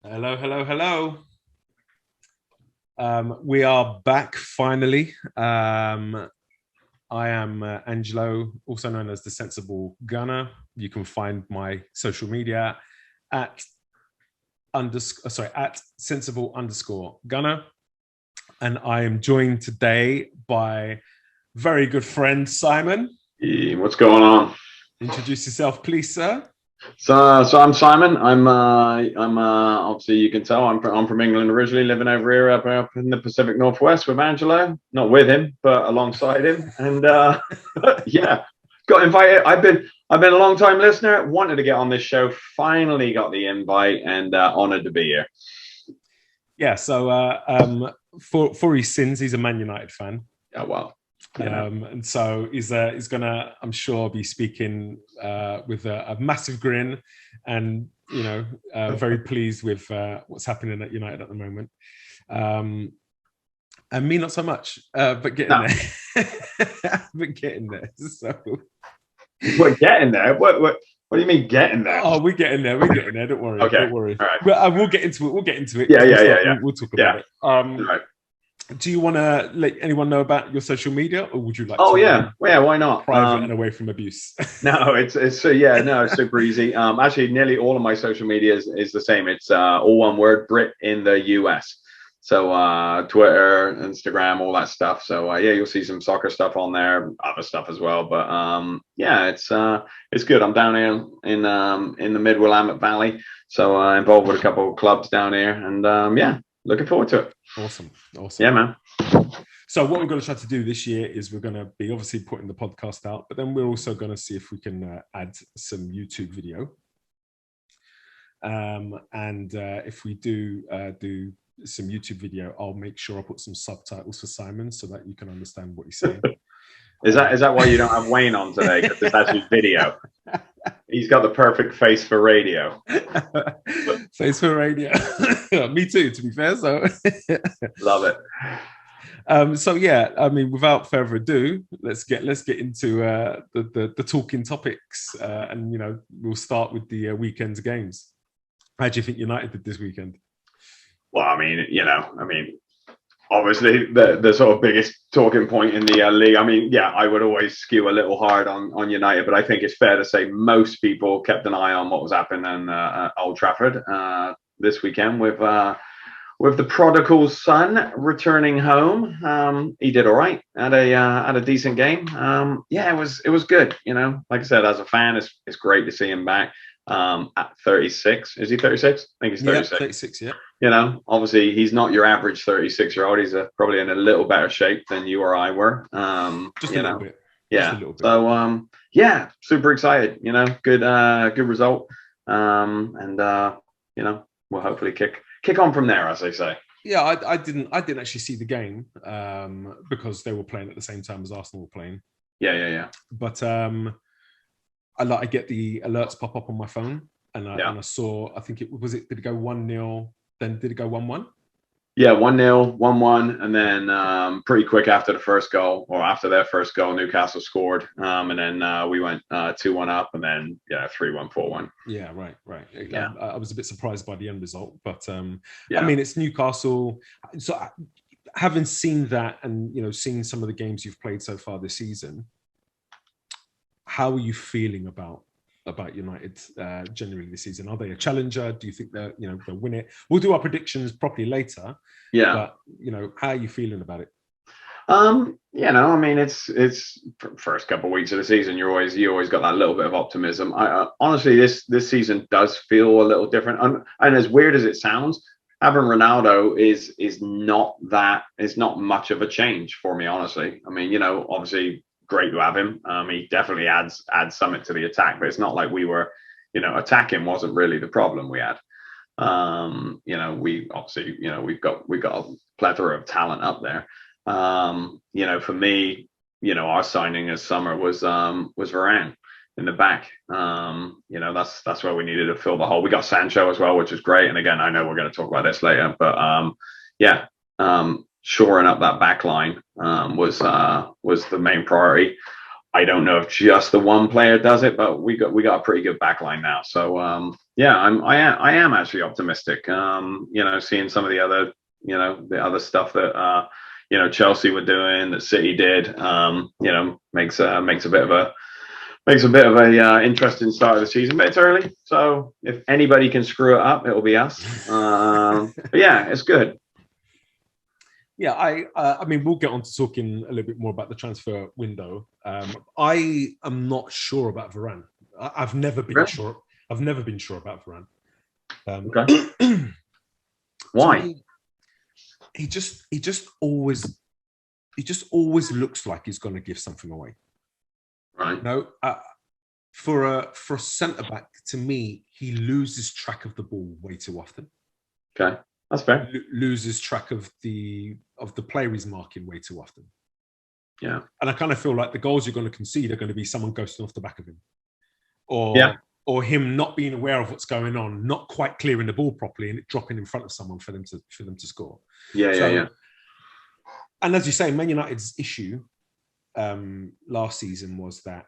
Hello, hello, hello. We are back finally. I am Angelo, also known as the Sensible Gunner. You can find my social media at sensible underscore gunner. And I am joined today by very good friend Simon. Hey, what's going on? Introduce yourself, please, sir. So I'm Simon. I'm obviously you can tell I'm from England originally, living over here up in the Pacific Northwest with Angelo. Not with him, but alongside him. And yeah, got invited. I've been a long time listener. Wanted to get on this show. Finally got the invite, and honoured to be here. Yeah. So for his sins, he's a Man United fan. Yeah, well. And so he's gonna, I'm sure, be speaking with a massive grin, and very pleased with what's happening at United at the moment. And me, not so much, but getting there. But getting there. So we're getting there. What do you mean getting there? Oh, we're getting there. We're getting there. Don't worry. Okay. Don't worry. All right. We'll get into it. We'll get into it. Yeah. We'll talk about it. Right. Do you want to let anyone know about your social media, or would you like? Why not? Private and away from abuse. No, it's super easy. Actually, nearly all of my social media is the same. It's all one word: Brit in the US. So Twitter, Instagram, all that stuff. So you'll see some soccer stuff on there, other stuff as well. But it's good. I'm down here in the Mid Willamette Valley, so involved with a couple of clubs down here, and looking forward to it. Awesome. Yeah, man. So what we're going to try to do this year is we're going to be obviously putting the podcast out, but then we're also going to see if we can add some YouTube video. And if we do some YouTube video, I'll make sure I put some subtitles for Simon so that you can understand what he's saying. Is that why you don't have Wayne on today? Because it's actually video. He's got the perfect face for radio. Face for radio. Me too, to be fair. So love it. So yeah, I mean, without further ado, let's get into the talking topics, and we'll start with the weekend's games. How do you think United did this weekend? Well, obviously the sort of biggest talking point in the league. I would always skew a little hard on United, but I think it's fair to say most people kept an eye on what was happening at Old Trafford this weekend with the prodigal son returning home. He did all right, had a decent game. It was good. Like I said, as a fan, it's great to see him back. At 36, is he 36? I think he's 36. Yeah, 36, yeah. Obviously he's not your average 36-year-old. He's probably in a little better shape than you or I were. Just a little bit. Yeah. So super excited. Good result. We'll hopefully kick on from there, as they say. Yeah, I didn't actually see the game because they were playing at the same time as Arsenal were playing. Yeah. But I get the alerts pop up on my phone, and I saw, I think did it go 1-0, then did it go 1-1? Yeah, 1-0, 1-1, and then pretty quick after their first goal, Newcastle scored, and then we went 2-1 up, and then 3-1, 4-1. Yeah, right. Yeah. I was a bit surprised by the end result, but it's Newcastle. So having seen that, and seeing some of the games you've played so far this season, how are you feeling about United generally this season? Are they a challenger? Do you think they'll win it? We'll do our predictions properly later. Yeah. But how are you feeling about it? It's first couple of weeks of the season. You always got that little bit of optimism. I honestly, this season does feel a little different. And as weird as it sounds, having Ronaldo is not much of a change for me, honestly. Obviously, great to have him. He definitely adds something to the attack, but it's not like we were, attacking wasn't really the problem we had. We obviously, we've got a plethora of talent up there. For me, our signing this summer was Varane in the back. That's where we needed to fill the hole. We got Sancho as well, which is great. And again, I know we're going to talk about this later, but shoring up that back line was the main priority. I don't know if just the one player does it, but we got a pretty good back line now. So Yeah, I am actually optimistic. Seeing some of the other, the other stuff that Chelsea were doing, that City did, makes a bit of a interesting start of the season. But it's early, so if anybody can screw it up, it'll be us. But yeah, it's good. Yeah, I mean, we'll get on to talking a little bit more about the transfer window. I am not sure about Varane. I've never been sure. I've never been sure about Varane. Okay. Why? Me, he just always looks like he's going to give something away. Right. No, for a centre back, to me, he loses track of the ball way too often. Okay, that's fair. Loses track of the player he's marking way too often. Yeah, and I kind of feel like the goals you're going to concede are going to be someone ghosting off the back of him, or him not being aware of what's going on, not quite clearing the ball properly, and it dropping in front of someone for them to score. Yeah. And as you say, Man United's issue last season was that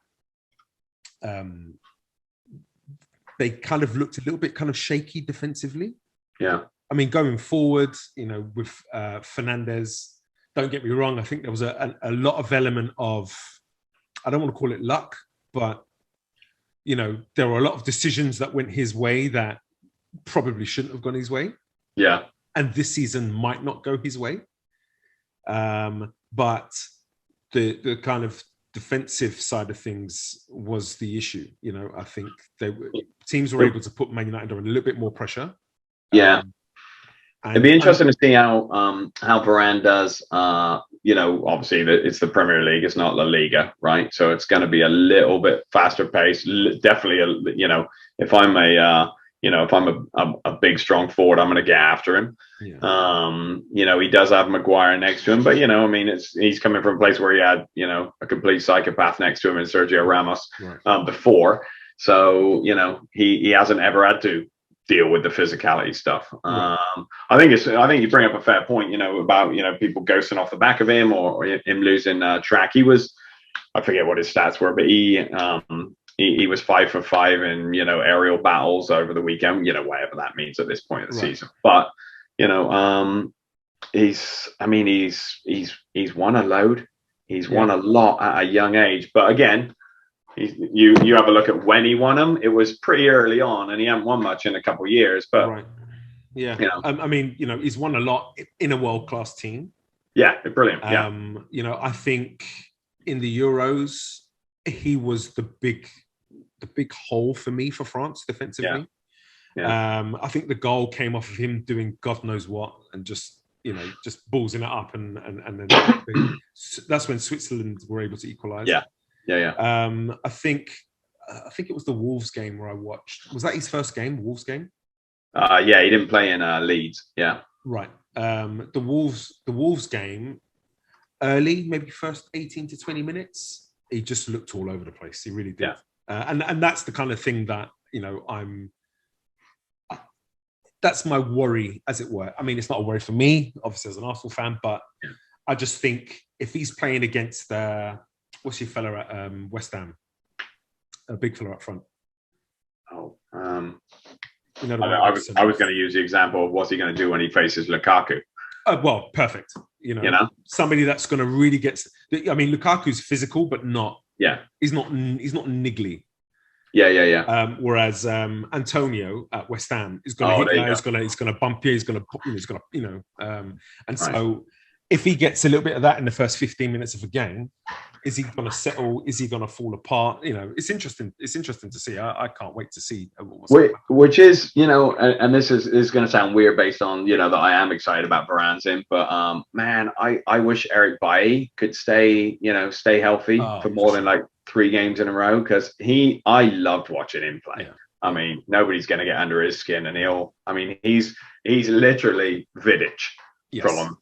they kind of looked a little bit kind of shaky defensively. Yeah. I mean, going forward, with Fernandes, don't get me wrong, I think there was a lot of element of, I don't want to call it luck, but, there were a lot of decisions that went his way that probably shouldn't have gone his way. Yeah. And this season might not go his way. But the kind of defensive side of things was the issue. I think teams were able to put Man United under a little bit more pressure. Yeah. It'd be interesting to see how Varane does. Obviously it's the Premier League, it's not La Liga, right? So it's going to be a little bit faster pace. Definitely, if I'm a big strong forward, I'm going to get after him. Yeah. He does have Maguire next to him, but he's coming from a place where he had a complete psychopath next to him in Sergio Ramos before. So he hasn't ever had to deal with the physicality stuff. I think you bring up a fair point, about people ghosting off the back of him or him losing track. I forget what his stats were, but he was 5 for 5 in aerial battles over the weekend, whatever that means at this point of the season. But he's won a load. He's won a lot at a young age. But again, you have a look at when he won them. It was pretty early on, and he hasn't won much in a couple of years. But he's won a lot in a world-class team. Yeah, brilliant. I think in the Euros, he was the big hole for me for France defensively. I think the goal came off of him doing God knows what and just ballsing it up, and then that's when Switzerland were able to equalise. I think it was the Wolves game where I watched. Was that his first game? Wolves game? He didn't play in Leeds. Yeah. Right. The Wolves game, early, maybe first 18 to 20 minutes, he just looked all over the place. He really did. And that's the kind of thing that, that's my worry, as it were. I mean, it's not a worry for me, obviously, as an Arsenal fan, but I just think if he's playing against what's your fella at West Ham? A big fella up front. I was going to use the example of what's he going to do when he faces Lukaku. Well, perfect. Somebody that's going to really get. I mean, Lukaku's physical, but not. Yeah. He's not niggly. Yeah. Whereas Antonio at West Ham is going to hit you. He's going to bump you. He's going to. And so if he gets a little bit of that in the first 15 minutes of a game, is he going to settle? Is he going to fall apart? It's interesting. It's interesting to see. I can't wait to see. Which is, and this is going to sound weird based on, that I am excited about Varane's in, but man, I wish Eric Bailly could stay healthy for more than like 3 games in a row, because I loved watching him play. Yeah. I mean, nobody's going to get under his skin, and he's literally Vidic from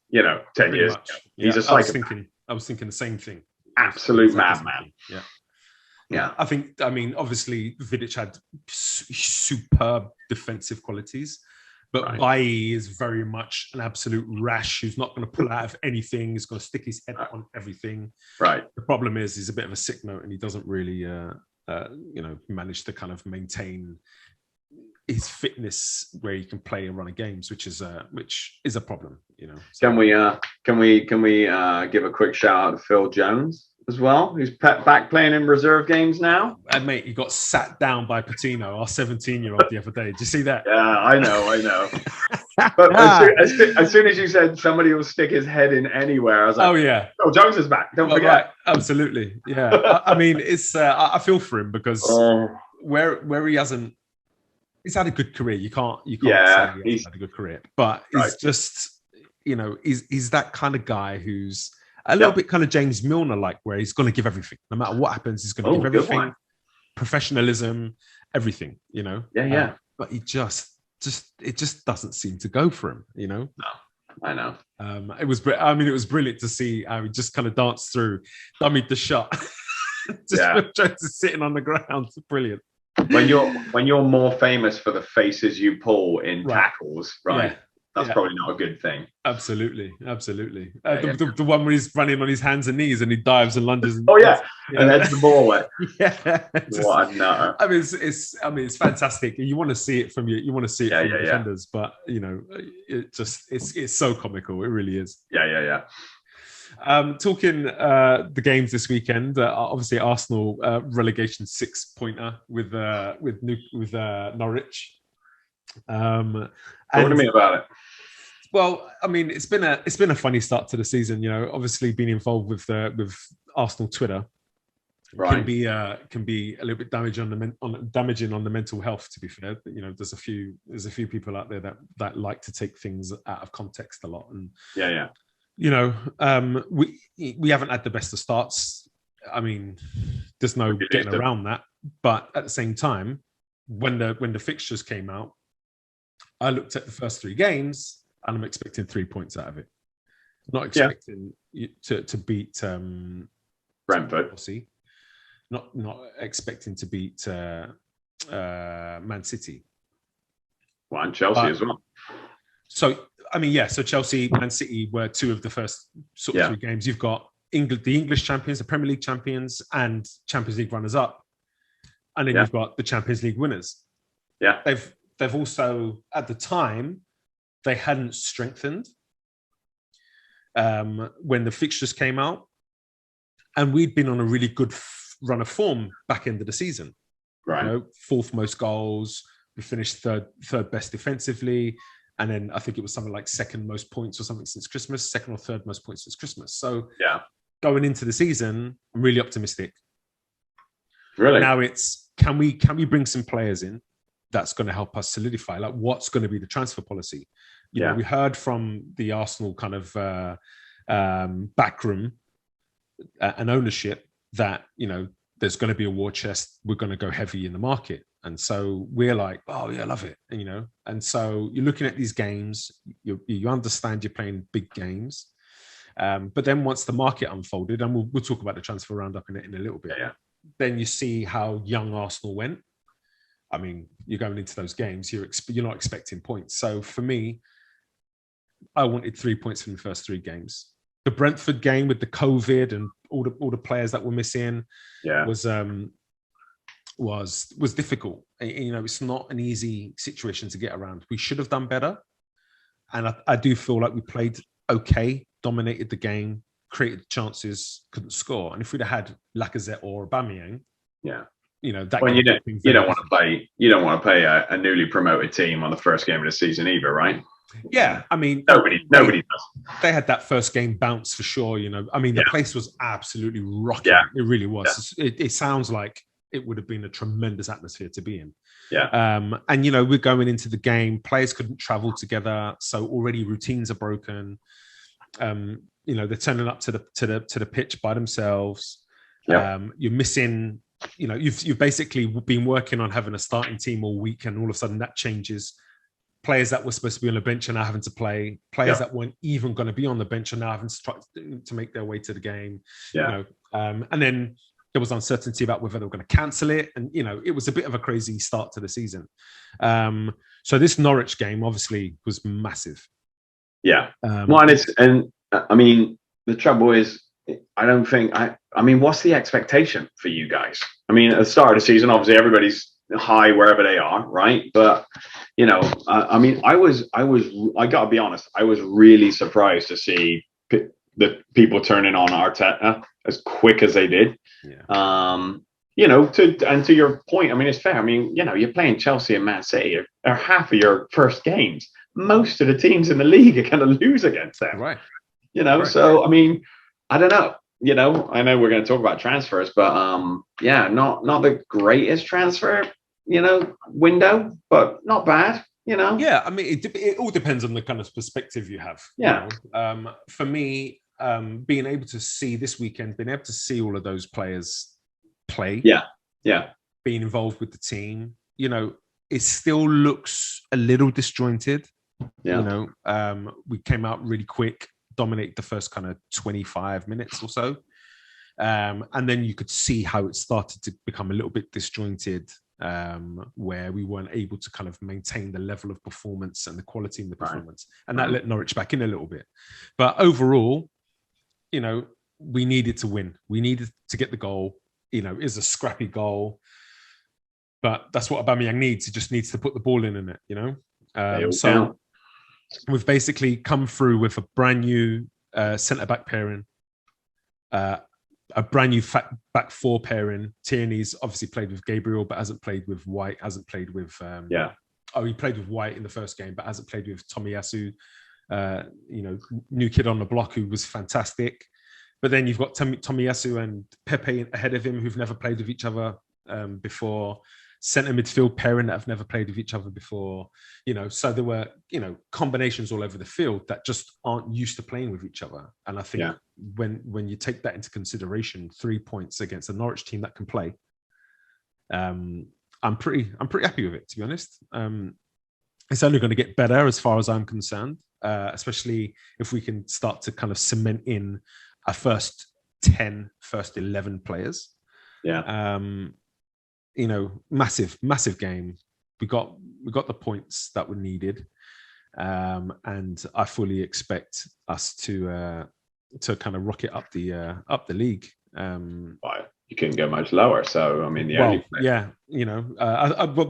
10 years ago. He's a psychopath. I was thinking the same thing. Absolute madman. Yeah. I mean, obviously Vidic had superb defensive qualities, but Bailly is very much an absolute rash who's not going to pull out of anything. He's going to stick his head on everything. Right. The problem is he's a bit of a sick note, and he doesn't really, manage to kind of maintain his fitness where he can play a run of games, which is a problem, you know. So. Can we give a quick shout out to Phil Jones as well, who's back playing in reserve games now? Mate, he got sat down by Patino, our 17-year-old, the other day. Did you see that? Yeah, I know. But as soon as you said somebody will stick his head in anywhere, I was like, oh yeah, oh, Jones is back. Don't forget. Right. Absolutely, yeah. I mean, it's I feel for him because where he hasn't, he's had a good career. You can't say he's had a good career, but he's just, you know, he's that kind of guy who's a little bit kind of James Milner like, where he's going to give everything, no matter what happens. He's going to give everything, professionalism, everything, you know. Yeah. But he just it just doesn't seem to go for him, you know. No, I know. It was brilliant to see how he just kind of danced through, dummied the shot, just sitting on the ground. Brilliant. When you're more famous for the faces you pull in tackles, right? Yeah. That's probably not a good thing. Absolutely. The one where he's running on his hands and knees and he dives and lunges. And, and heads the ball away. What a nutter. I mean, it's fantastic. You want to see it from you want to see it from the defenders, but you know, it's so comical. It really is. Yeah. Talking the games this weekend, obviously Arsenal relegation 6-pointer with Norwich. Talk to me about it. Well, I mean, it's been a funny start to the season. You know, obviously being involved with Arsenal Twitter can be a little bit damaging on the mental health. To be fair, you know, there's a few people out there that like to take things out of context a lot, and you know, we haven't had the best of starts. I mean, there's no getting around that. But at the same time, when the fixtures came out, I looked at the first 3 games and I'm expecting 3 points out of it. Not expecting to beat Brentford. Chelsea. Not expecting to beat Man City. Well, and Chelsea as well. So, I mean, so Chelsea, Man City were 2 of the first sort of 3 games. You've got the English champions, the Premier League champions, and Champions League runners-up. And then you've got the Champions League winners. Yeah. They've also, at the time, they hadn't strengthened when the fixtures came out. And we'd been on a really good run of form back end of the season. Right. You know, 4th most goals. We finished third best defensively. And then I think it was something like 2nd most points or something since Christmas, 2nd or 3rd most points since Christmas. So going into the season, I'm really optimistic. Really? Now it's, can we bring some players in that's going to help us solidify, like, what's going to be the transfer policy? You know, we heard from the Arsenal kind of backroom and ownership that, you know, there's going to be a war chest. We're going to go heavy in the market. And so we're like, oh yeah, I love it. And, you know, and so you're looking at these games, you understand you're playing big games. But then once the market unfolded, and we'll talk about the transfer roundup in a little bit, then you see how young Arsenal went. I mean, you're going into those games, you're not expecting points. So for me, I wanted 3 points from the first 3 games. The Brentford game with the COVID and all the players that were missing was difficult. You know, it's not an easy situation to get around. We should have done better. And I do feel like we played okay, dominated the game, created chances, couldn't score. And if we'd have had Lacazette or Aubameyang, you know, that you don't want to play a newly promoted team on the first game of the season either, right? Yeah, I mean, nobody does. They had that first game bounce for sure. You know, I mean, the place was absolutely rocking. Yeah. It really was. Yeah. It sounds like it would have been a tremendous atmosphere to be in. Yeah. And you know, we're going into the game. Players couldn't travel together, so already routines are broken. You know, they're turning up to the pitch by themselves. Yeah. You're missing. You know, you've basically been working on having a starting team all week, and all of a sudden that changes. Players that were supposed to be on the bench are now having to play. Players that weren't even going to be on the bench are now having to try to make their way to the game. Yeah. You know, and then there was uncertainty about whether they were going to cancel it, and you know, it was a bit of a crazy start to the season. So this Norwich game obviously was massive. Yeah. I mean, the trouble is, I mean, what's the expectation for you guys? I mean, at the start of the season, obviously everybody's high wherever they are, right? But you know, I mean, I gotta be honest, I was really surprised to see the people turning on Arteta as quick as they did. Yeah. You know, to your point, I mean, it's fair. I mean, you know, you're playing Chelsea and Man City are half of your first games. Most of the teams in the league are going to lose against them, Right. you know. Right. So I mean, I don't know. You know, I know we're going to talk about transfers, but yeah, not the greatest transfer, you know, window, but not bad. You know. Yeah, I mean, it all depends on the kind of perspective you have. Yeah. You know? For me, being able to see this weekend, being able to see all of those players play, yeah, being involved with the team, you know, it still looks a little disjointed. Yeah. You know, we came out really quick, dominated the first kind of 25 minutes or so. And then you could see how it started to become a little bit disjointed, where we weren't able to kind of maintain the level of performance and the quality in the performance. And that let Norwich back in a little bit. But overall, you know, we needed to win. We needed to get the goal. You know, it's a scrappy goal. But that's what Aubameyang needs. He just needs to put the ball in it, you know? So we've basically come through with a brand new centre-back pairing, a brand new back four pairing. Tierney's obviously played with Gabriel, but hasn't played with White, hasn't played with... he played with White in the first game, but hasn't played with Tomiyasu, you know, new kid on the block who was fantastic. But then you've got Tomiyasu and Pepe ahead of him who've never played with each other before. Centre midfield pairing that have never played with each other before, you know. So there were, you know, combinations all over the field that just aren't used to playing with each other. And I think when you take that into consideration, 3 points against a Norwich team that can play, I'm pretty happy with it, to be honest. It's only going to get better as far as I'm concerned, especially if we can start to kind of cement in our first 10, first 11 players. Yeah. You know, massive game. We got the points that were needed, and I fully expect us to kind of rocket up the league. You couldn't go much lower. So I mean, yeah, you know,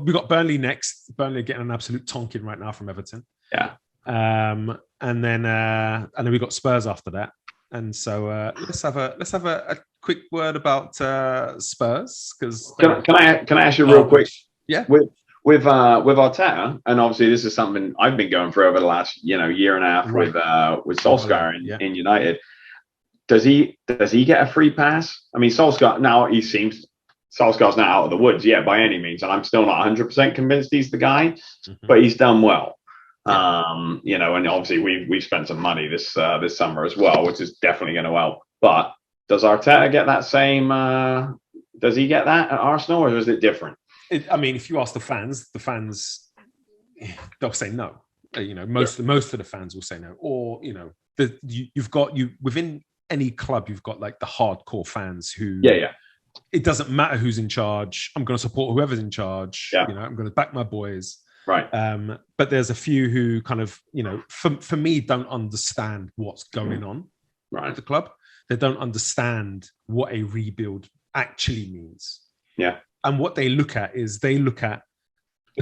we got Burnley next. Burnley getting an absolute tonking right now from Everton. Yeah, and then we got Spurs after that. And so let's have a quick word about Spurs, because can I ask you real quick? Yeah. With Arteta, and obviously this is something I've been going through over the last year and a half with Solskjaer in United. Does he get a free pass? I mean, Solskjaer's now not out of the woods yet by any means, and I'm still not 100% convinced he's the guy, but he's done well. You know, and obviously we've spent some money this summer as well, which is definitely going to help. But does Arteta get that same? Does he get that at Arsenal, or is it different? I mean, if you ask the fans, they'll say no. You know, most of the fans will say no. Or you know, you've got within any club, you've got like the hardcore fans who it doesn't matter who's in charge. I'm going to support whoever's in charge. You know, I'm going to back my boys. Right. But there's a few who kind of, you know, for me, don't understand what's going on at the club. They don't understand what a rebuild actually means. Yeah. And what they look at is the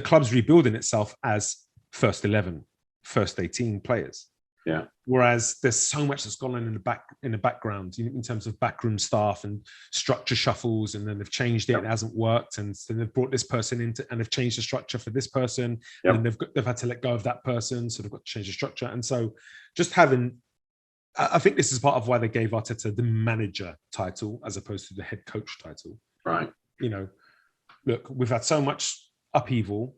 club's rebuilding itself as first 11, first 18 players. Yeah. Whereas there's so much that's gone on in the background in terms of backroom staff and structure shuffles, and then they've changed it. It hasn't worked, and then they've brought this person into, and they've changed the structure for this person, and then they've had to let go of that person, so they've got to change the structure. And so, just having, I think this is part of why they gave Arteta the manager title as opposed to the head coach title. Right. You know, look, we've had so much upheaval.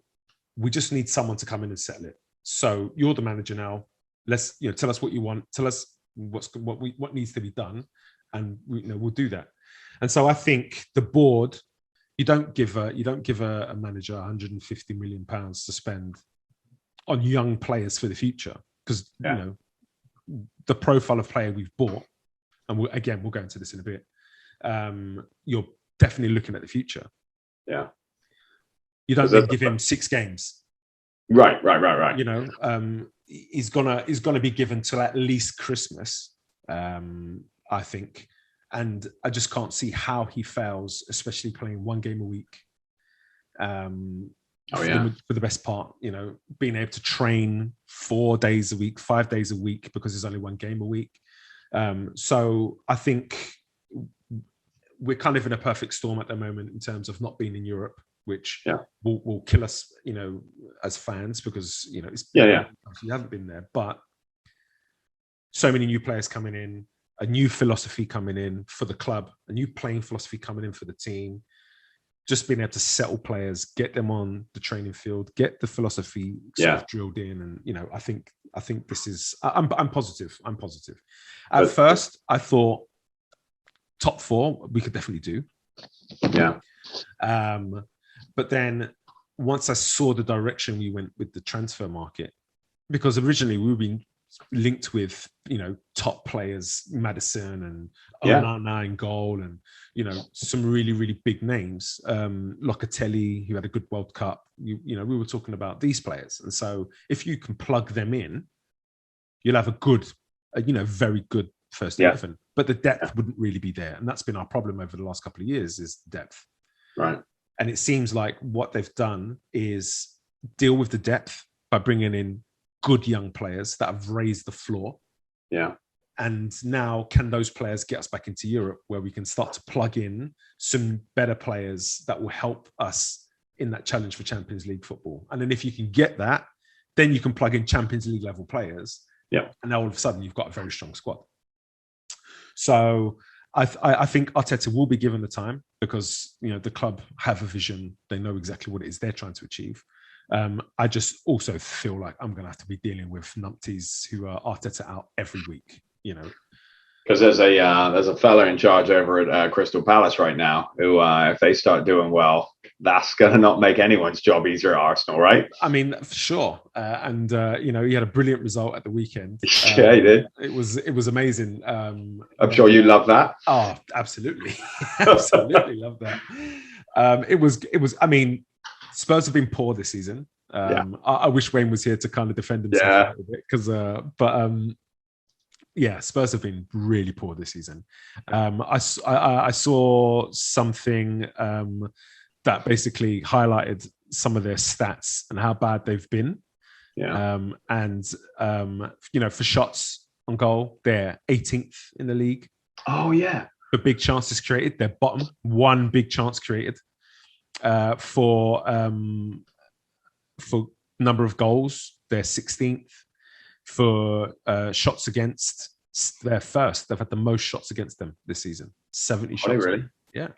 We just need someone to come in and settle it. So you're the manager now. Let's, you know, tell us what you want. Tell us what needs to be done, and we'll do that. And so I think the board, you don't give a manager 150 million pounds to spend on young players for the future, because you know the profile of player we've bought, and we'll go into this in a bit. You're definitely looking at the future. Yeah, you don't then give him 6 games. Right. You know, he's gonna be given till at least Christmas, I think, and I just can't see how he fails, especially playing 1 game a week. For the best part, being able to train 4 days a week, 5 days a week, because there's only one game a week. So I think we're kind of in a perfect storm at the moment in terms of not being in Europe, which will kill us, as fans, because you haven't been there. But so many new players coming in, a new philosophy coming in for the club, a new playing philosophy coming in for the team. Just being able to settle players, get them on the training field, get the philosophy sort of drilled in, and I think this is. I'm positive. I'm positive. At first, I thought top 4 we could definitely do. Yeah. But then once I saw the direction we went with the transfer market, because originally we were being linked with top players, Maddison and Onana in goal, and some really, really big names, Locatelli, who had a good World Cup. We were talking about these players, and so if you can plug them in, you'll have a good, very good first 11. But the depth wouldn't really be there, and that's been our problem over the last couple of years, is depth. Right. And it seems like what they've done is deal with the depth by bringing in good young players that have raised the floor. Yeah. And now can those players get us back into Europe, where we can start to plug in some better players that will help us in that challenge for Champions League football? And then if you can get that, then you can plug in Champions League level players. Yeah. And now all of a sudden you've got a very strong squad. So I think Arteta will be given the time, because the club have a vision. They know exactly what it is they're trying to achieve. I just also feel like I'm going to have to be dealing with numpties who are Arteta out every week, Because there's a fella in charge over at Crystal Palace right now who, if they start doing well, that's going to not make anyone's job easier at Arsenal, right? I mean, for sure. And he had a brilliant result at the weekend. Yeah, he did. It was amazing. I'm sure you love that. Oh, absolutely. Absolutely love that. It was, I mean, Spurs have been poor this season. I wish Wayne was here to kind of defend himself a little bit, because, Spurs have been really poor this season. I saw something that basically highlighted some of their stats and how bad they've been. Yeah. For shots on goal, they're 18th in the league. Oh yeah. For big chances created, they're bottom. One big chance created. For number of goals, they're 16th. For shots against, they're first. They've had the most shots against them this season, 70 shots. Really? Yeah.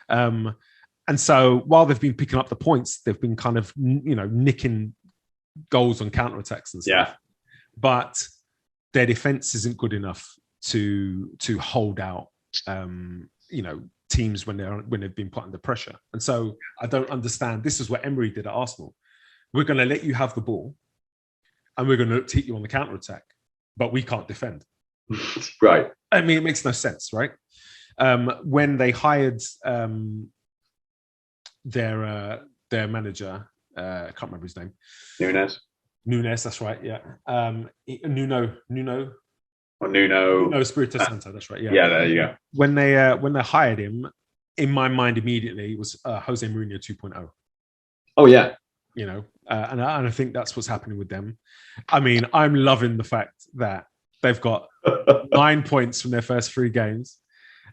And so while they've been picking up the points, they've been kind of nicking goals on counterattacks and stuff. Yeah. But their defense isn't good enough to hold out teams when they've been put under pressure. And so I don't understand. This is what Emery did at Arsenal. We're going to let you have the ball, and we're going to take you on the counter attack, but we can't defend. Right. I mean, it makes no sense, right? When they hired their manager, I can't remember his name. Nunes, that's right. Yeah. Nuno Espirito Santo, that's right. Yeah. Yeah, there you go. When they hired him, in my mind immediately it was Jose Mourinho 2.0. Oh yeah. And I think that's what's happening with them. I mean, I'm loving the fact that they've got 9 points from their first 3 games,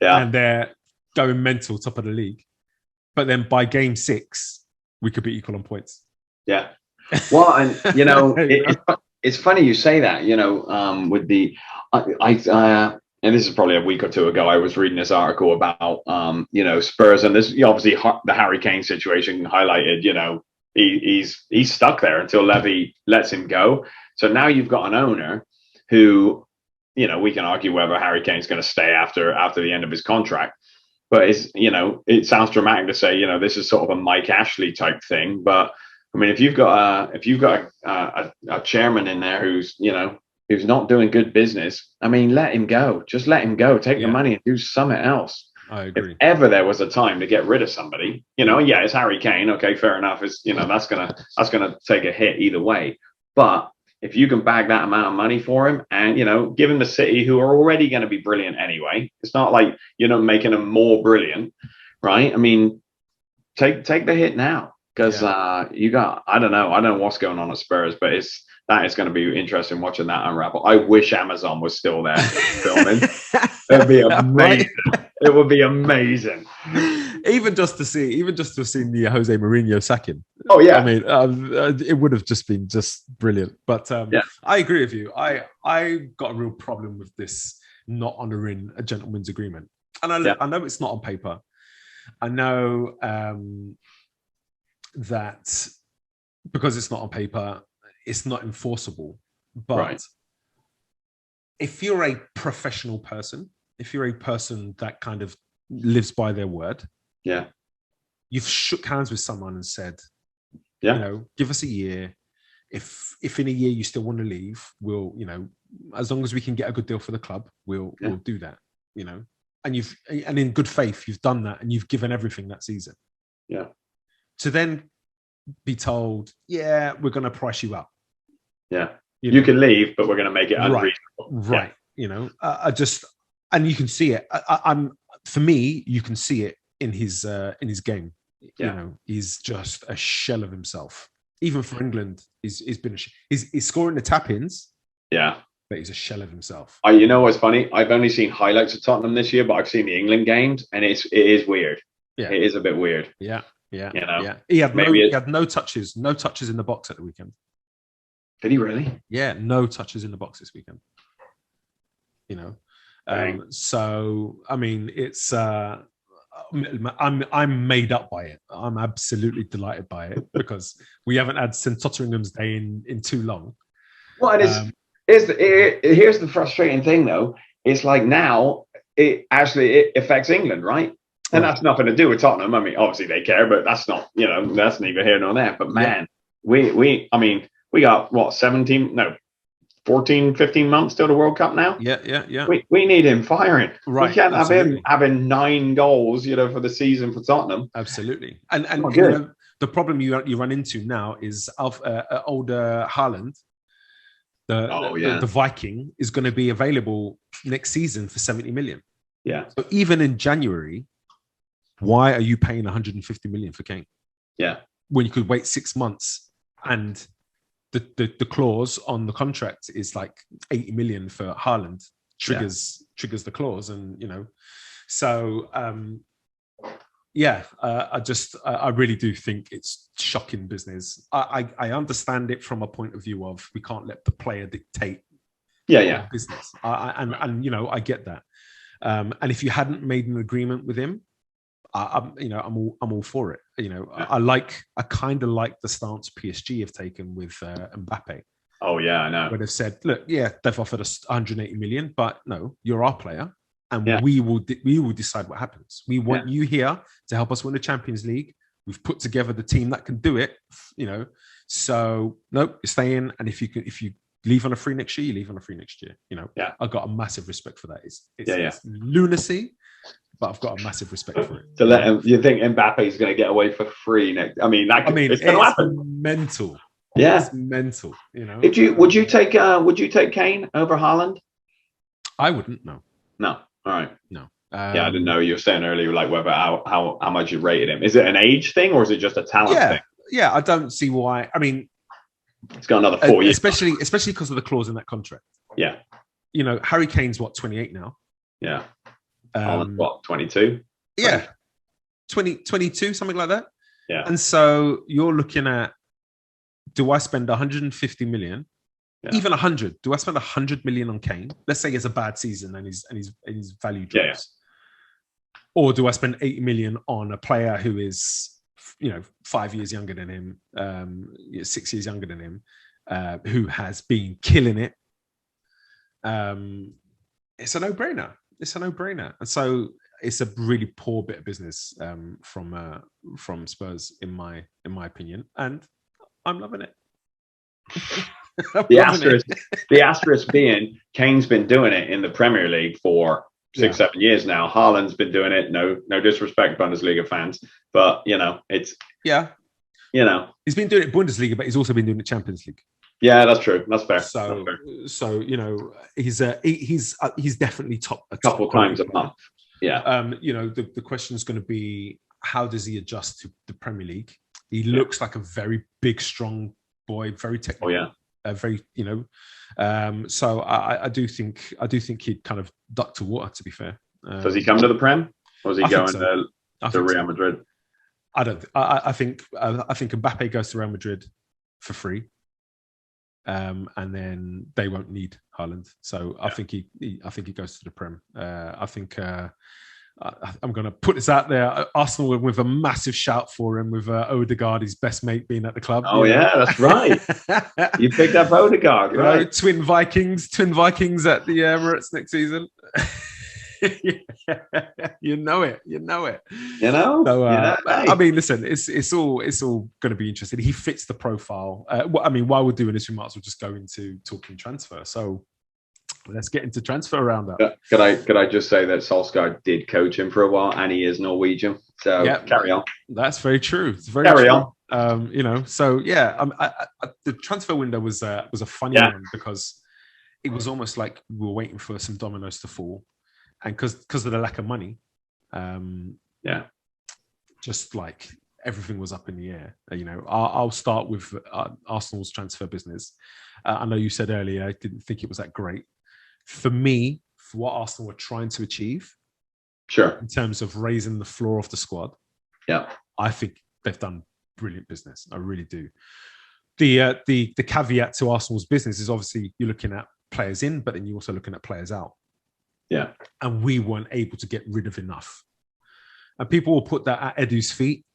and they're going mental, top of the league. But then by game 6, we could be equal on points. Yeah. Well, and it's funny you say that. With the and this is probably a week or two ago, I was reading this article about Spurs, and this obviously the Harry Kane situation highlighted. He's stuck there until Levy lets him go. So now you've got an owner who, we can argue whether Harry Kane's going to stay after the end of his contract. But it sounds dramatic to say, this is sort of a Mike Ashley type thing. But I mean, if you've got a chairman in there who's not doing good business, I mean, let him go. Just let him go. Take the money and do something else. I agree. If ever there was a time to get rid of somebody, it's Harry Kane. Okay, fair enough. It's that's gonna take a hit either way. But if you can bag that amount of money for him, and give him the City, who are already going to be brilliant anyway, it's not like making them more brilliant, right? I mean, take the hit now, because you got, I don't know what's going on at Spurs, but that is going to be interesting watching that unravel. I wish Amazon was still there filming. It'd be amazing. It would be amazing. Even just to see the Jose Mourinho sacking. Oh yeah, I mean, it would have just been brilliant. But I agree with you. I got a real problem with this not honouring a gentleman's agreement, and I know it's not on paper. I know that because it's not on paper, it's not enforceable. But if you're a professional person, if you're a person that kind of lives by their word, you've shook hands with someone and said, you know, give us a year. If in a year you still want to leave, we'll, you know, as long as we can get a good deal for the club, we'll do that, you know. And in good faith, you've done that, and you've given everything that season. Yeah. To then be told, we're going to price you up. Yeah. You can leave, but we're going to make it unreasonable. Right. You know, and you can see it. For me, you can see it in his game. You know, he's just a shell of himself. Even for England, he's scoring the tap-ins. Yeah. But he's a shell of himself. You know what's funny? I've only seen highlights of Tottenham this year, but I've seen the England games, and it is weird. Yeah. It is a bit weird. Yeah. You know? Yeah. He had no touches in the box at the weekend. Did he really? Yeah, no touches in the box this weekend. You know. So I mean, it's I'm made up by it. I'm absolutely delighted by it because we haven't had St. Totteringham's Day in too long. Well, here's the frustrating thing though. It's like now it affects England, right? And that's nothing to do with Tottenham. I mean, obviously they care, but that's not, you know, that's neither here nor there. But man, we got what 14, 15 months till the World Cup now. Yeah. We need him firing. Right. We can't have him having 9 goals, you know, for the season for Tottenham. Absolutely. And you know, the problem you run into now is older Haaland, the Viking, is going to be available next season for 70 million. Yeah. So even in January, why are you paying 150 million for Kane? Yeah. When you could wait 6 months, and the clause on the contract is like 80 million for Haaland triggers the clause, and you know, so I really do think it's shocking business. I understand it from a point of view of we can't let the player dictate business. And you know, I get that. And if you hadn't made an agreement with him, I'm all for it. You know, I kind of like the stance PSG have taken with Mbappe. Oh yeah, I know. Where they've said, look, they've offered us 180 million, but no, you're our player, and we will decide what happens. We want you here to help us win the Champions League. We've put together the team that can do it. You know, so nope, you stay in, and if you leave on a free next year, you leave on a free next year. You know, I've got a massive respect for that. It's lunacy. But I've got a massive respect for it. To let him, you think Mbappe is going to get away for free next? I mean, it's going to happen. Mental. Yeah, it's mental. You know. Would you take Kane over Haaland? I wouldn't. No. All right. No. I didn't know. You were saying earlier, like whether how much you rated him. Is it an age thing or is it just a talent thing? Yeah, I don't see why. I mean, it's got another 4 years, especially because of the clause in that contract. Yeah. You know, Harry Kane's 28 now. Yeah. What, 22? Yeah, 22, something like that. Yeah. And so you're looking at, do I spend 150 million, even 100? Do I spend 100 million on Kane? Let's say he has a bad season and his value drops. Or do I spend 80 million on a player who is, you know, 5 years younger than him, 6 years younger than him, who has been killing it? It's a no-brainer. And so it's a really poor bit of business from Spurs, in my opinion, and I'm loving it. The asterisk being Kane's been doing it in the Premier League for 6-7 years now. Haaland's been doing it. No disrespect, Bundesliga fans, but you know, it's you know, he's been doing it Bundesliga, but he's also been doing it Champions League. Yeah, that's true. That's fair. So you know, he's definitely top. A couple times a month. Yeah. You know, the question is going to be how does he adjust to the Premier League? He looks like a very big, strong boy, very technical. Oh yeah. Very, so I do think he'd kind of duck to water. To be fair, does he come to the Prem, or is he going to Real Madrid? I don't. I think Mbappe goes to Real Madrid for free, and then they won't need Haaland. So I think he goes to the Prem. I think I'm going to put this out there. Arsenal with a massive shout for him, with Odegaard, his best mate, being at the club. Oh yeah, that's right. You picked up Odegaard, right? Twin Vikings at the Emirates next season. You know it. So, I mean, listen, it's all going to be interesting. He fits the profile. While we're doing this, we might as well just go into talking transfer. So let's get into transfer roundup. Could I just say that Solskjaer did coach him for a while, and he is Norwegian. So carry on. That's very true. It's very carry true. on. So the transfer window was a funny one, because it was almost like we were waiting for some dominoes to fall, and because of the lack of money, just like everything was up in the air. I'll start with Arsenal's transfer business. I know you said earlier I didn't think it was that great. For me, for what Arsenal were trying to achieve, in terms of raising the floor of the squad, I think they've done brilliant business. I really do. The caveat to Arsenal's business is obviously you're looking at players in, but then you're also looking at players out. Yeah, and we weren't able to get rid of enough. And people will put that at Edu's feet,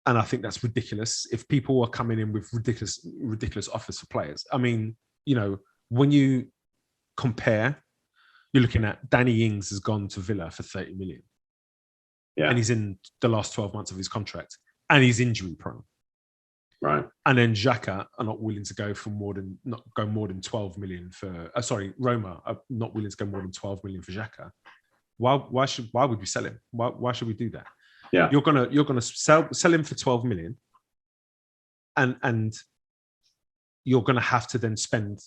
and I think that's ridiculous. If people are coming in with ridiculous offers for players, I mean, when you compare, you're looking at Danny Ings has gone to Villa for 30 million. Yeah. And he's in the last 12 months of his contract, and he's injury prone. Right. And then Xhaka are not willing to go for more than 12 million for Roma are not willing to go more than 12 million for Xhaka. Why would we sell him? Why should we do that? Yeah. You're gonna sell him for 12 million, and you're gonna have to then spend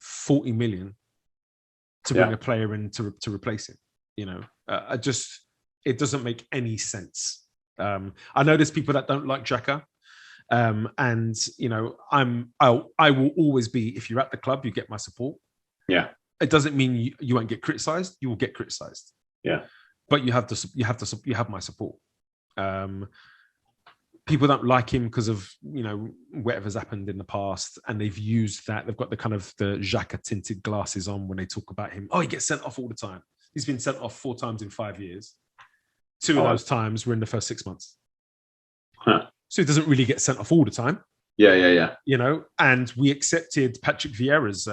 40 million to bring a player in to replace him. It doesn't make any sense. I know there's people that don't like Xhaka. I will always be, if you're at the club, you get my support. Yeah. It doesn't mean you won't get criticized. You will get criticized. Yeah. But you have my support. People don't like him because of, whatever's happened in the past, and they've used that. They've got the kind of the Xhaka tinted glasses on when they talk about him. Oh, he gets sent off all the time. He's been sent off 4 times in 5 years. 2 of those times were in the first 6 months. Huh. So he doesn't really get sent off all the time. Yeah. And we accepted Patrick Vieira's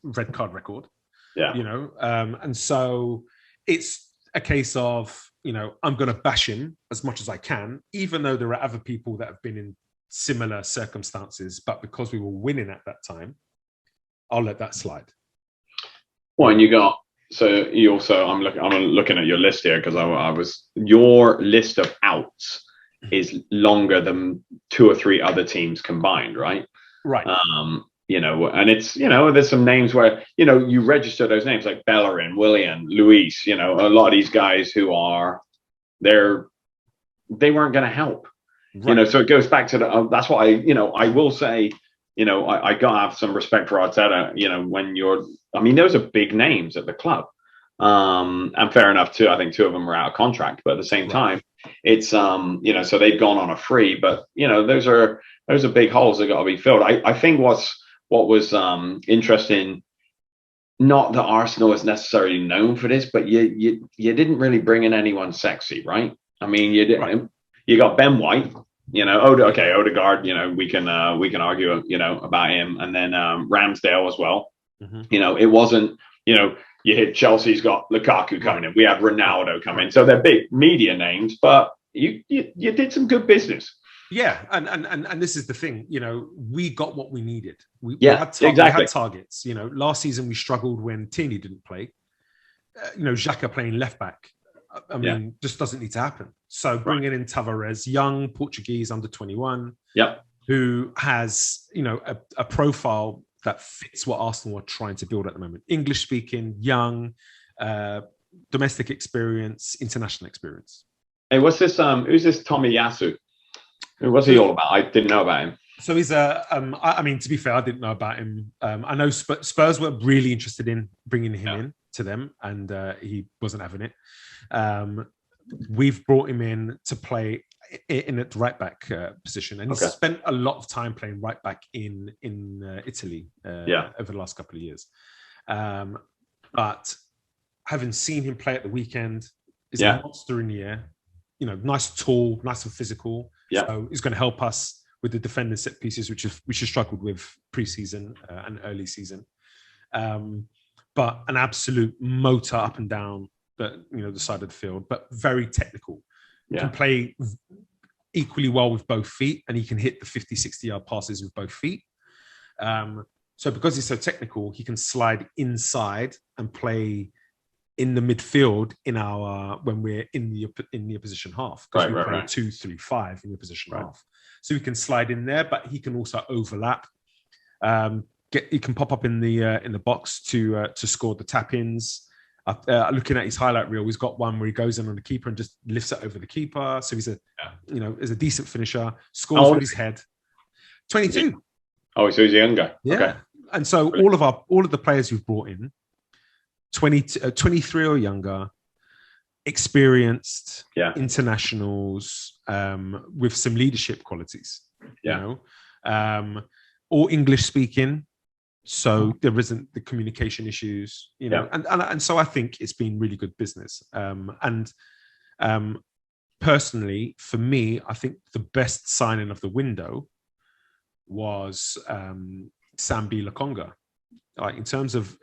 red card record. Yeah. And so it's a case of, I'm going to bash him as much as I can, even though there are other people that have been in similar circumstances. But because we were winning at that time, I'll let that slide. Well, and I'm looking at your list here, because your list of outs is longer than 2 or 3 other teams combined, right? Right. And it's, there's some names where, you register those names like Bellerin, Willian, Luis, a lot of these guys who they weren't going to help, right. So it goes back to that's why, I will say, I got to have some respect for Arteta, those are big names at the club. And fair enough too. I think 2 of them are out of contract, but at the same time, it's so they've gone on a free, but those are big holes that got to be filled. I think what was interesting, not that Arsenal is necessarily known for this, but you didn't really bring in anyone sexy, right? I mean, you didn't. Right. You got Ben White, Odegaard. We can argue, about him, and then Ramsdale as well. Mm-hmm. It wasn't, you hit Chelsea's got Lukaku coming in. We have Ronaldo coming in. So they're big media names, but you did some good business. Yeah, and this is the thing. We got what we needed. We had targets. Last season we struggled when Tierney didn't play. Xhaka playing left back. Just doesn't need to happen. So bringing in Tavares, young Portuguese under 21, who has a profile that fits what Arsenal are trying to build at the moment. English speaking, young, domestic experience, international experience. Hey, what's this? Who's this Tommy Yasu? What's he all about? I didn't know about him. So he's I mean, to be fair, I didn't know about him. I know Spurs were really interested in bringing him in to them, and he wasn't having it. We've brought him in to play in at the right back position, and he's spent a lot of time playing right back in Italy over the last couple of years. But having seen him play at the weekend, he's a monster in the air. You know, nice, tall, nice and physical. Yeah. So he's going to help us with the defending set pieces, which have struggled with pre-season and early season. But an absolute motor up and down the side of the field, but very technical. He can play equally well with both feet, and he can hit the 50, 60-yard passes with both feet. So because he's so technical, he can slide inside and play in the midfield when we're in the opposition half, because we play 2-3-5 in the opposition half. So he can slide in there, but he can also overlap. He can pop up in the box to score the tap-ins. Looking at his highlight reel, he's got one where he goes in on the keeper and just lifts it over the keeper. So he's is a decent finisher. Scores with his head. 22. Oh, so he's a young guy. Yeah. Okay. And so all of the players we've brought in, 23 or younger, experienced internationals with some leadership qualities. You know, all English speaking. So there isn't the communication issues, and so I think it's been really good business. Personally, for me, I think the best signing of the window was Sambi Lokonga. Like in terms of